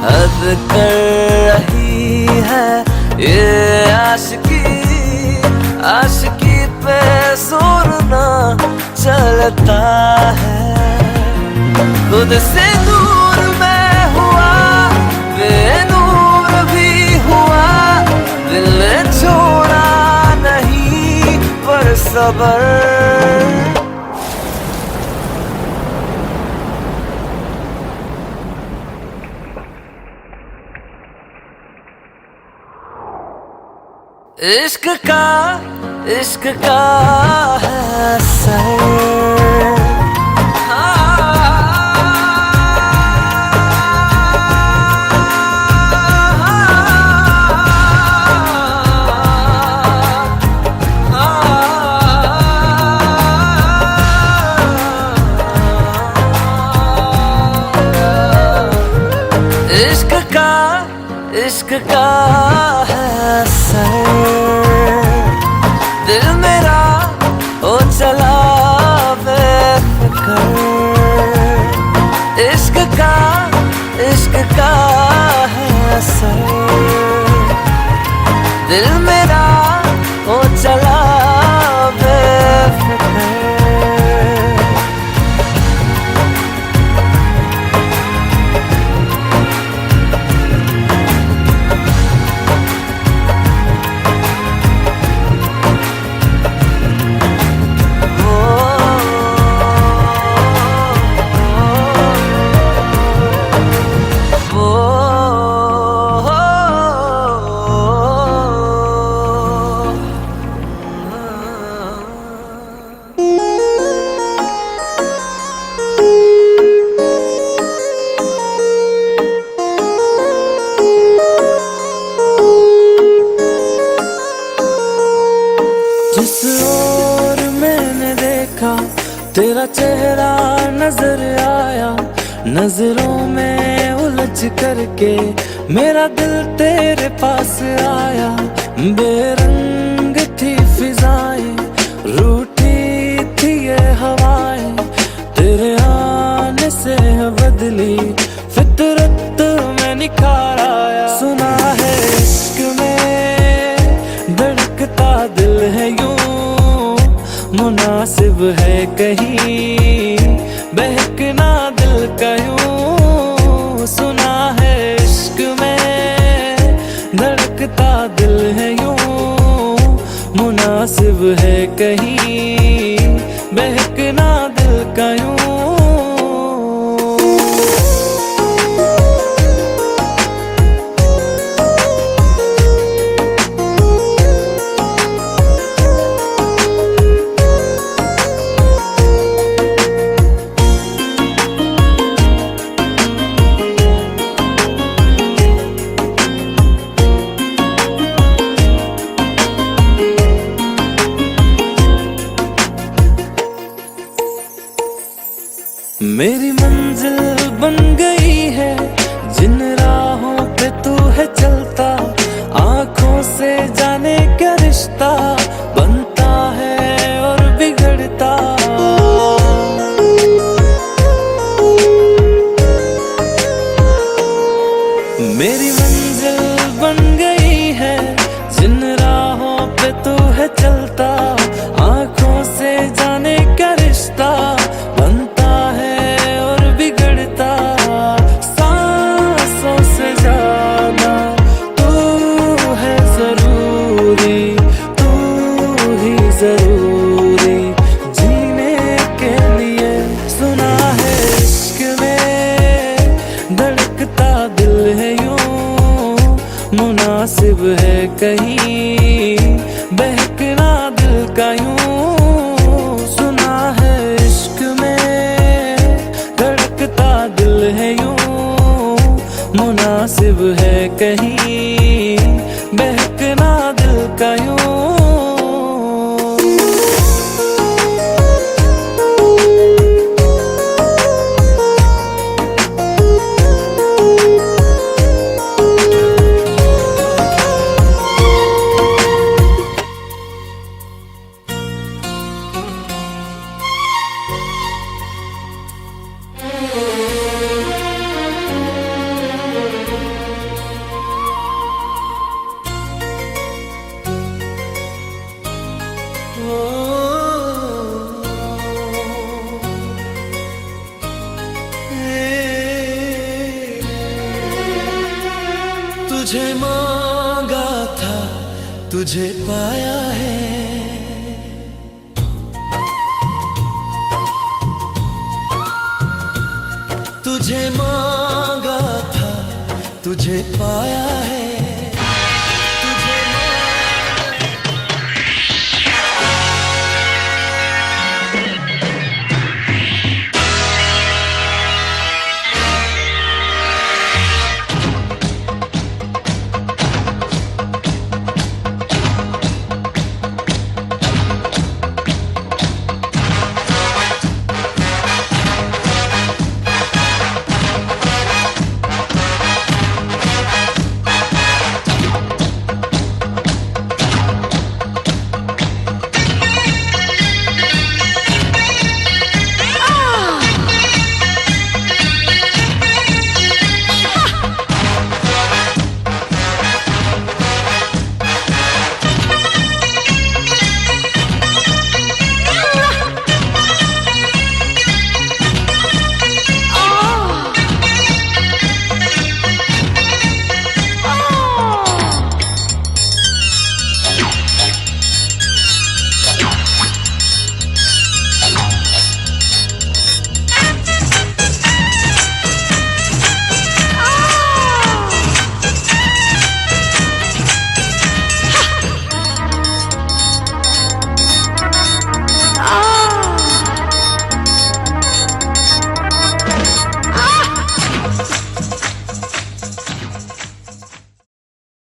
हद कर रही है ये आशिकी पे जोर ना चलता है, खुद से दूर मैं हुआ बेनूर भी हुआ, दिल ने छोड़ा नहीं पर सबर, इश्क का है असर, इश्क का है असर, दिल मेरा हो चला बेफिक्र, इश्क का है असर, दिल मेरा हो चला बेफिक्र। जिस ओर मैंने देखा तेरा चेहरा नजर आया, नजरों में उलझ करके मेरा दिल तेरे पास आया, बेरंग थी फिजाएं रूठी थी ये हवाएं, तेरे आने से बदली फितरत में निखार आया, सुना है इश्क में धड़कता दिल है यूं, मुनासिब है कहीं बहकना दिल का यूं, सुना है धड़कता दिल है यूं, मुनासिब है कहीं बहकना दिल का यूं। मेरी मंजिल बन गई है जिन राहों पे तू है चलता, आंखों से जाने क्या रिश्ता बनता है और बिगड़ता। मेरी मंजिल बन गई है जिन राहों पे तू है चलता, आंखों से जाने क्या रिश्ता बनता है और बिगड़ता। सांसों से ज्यादा तू है जरूरी, तू ही जरूरी जीने के लिए। सुना है इश्क में धड़कता दिल है यूं, मुनासिब है कहीं बहकना दिल का यूं। सुना है इश्क में धड़कता दिल है यूं, मुनासिब है कहीं बहकना दिल का यूं। तुझे मांगा था तुझे पाया है, तुझे मांगा था तुझे पाया है।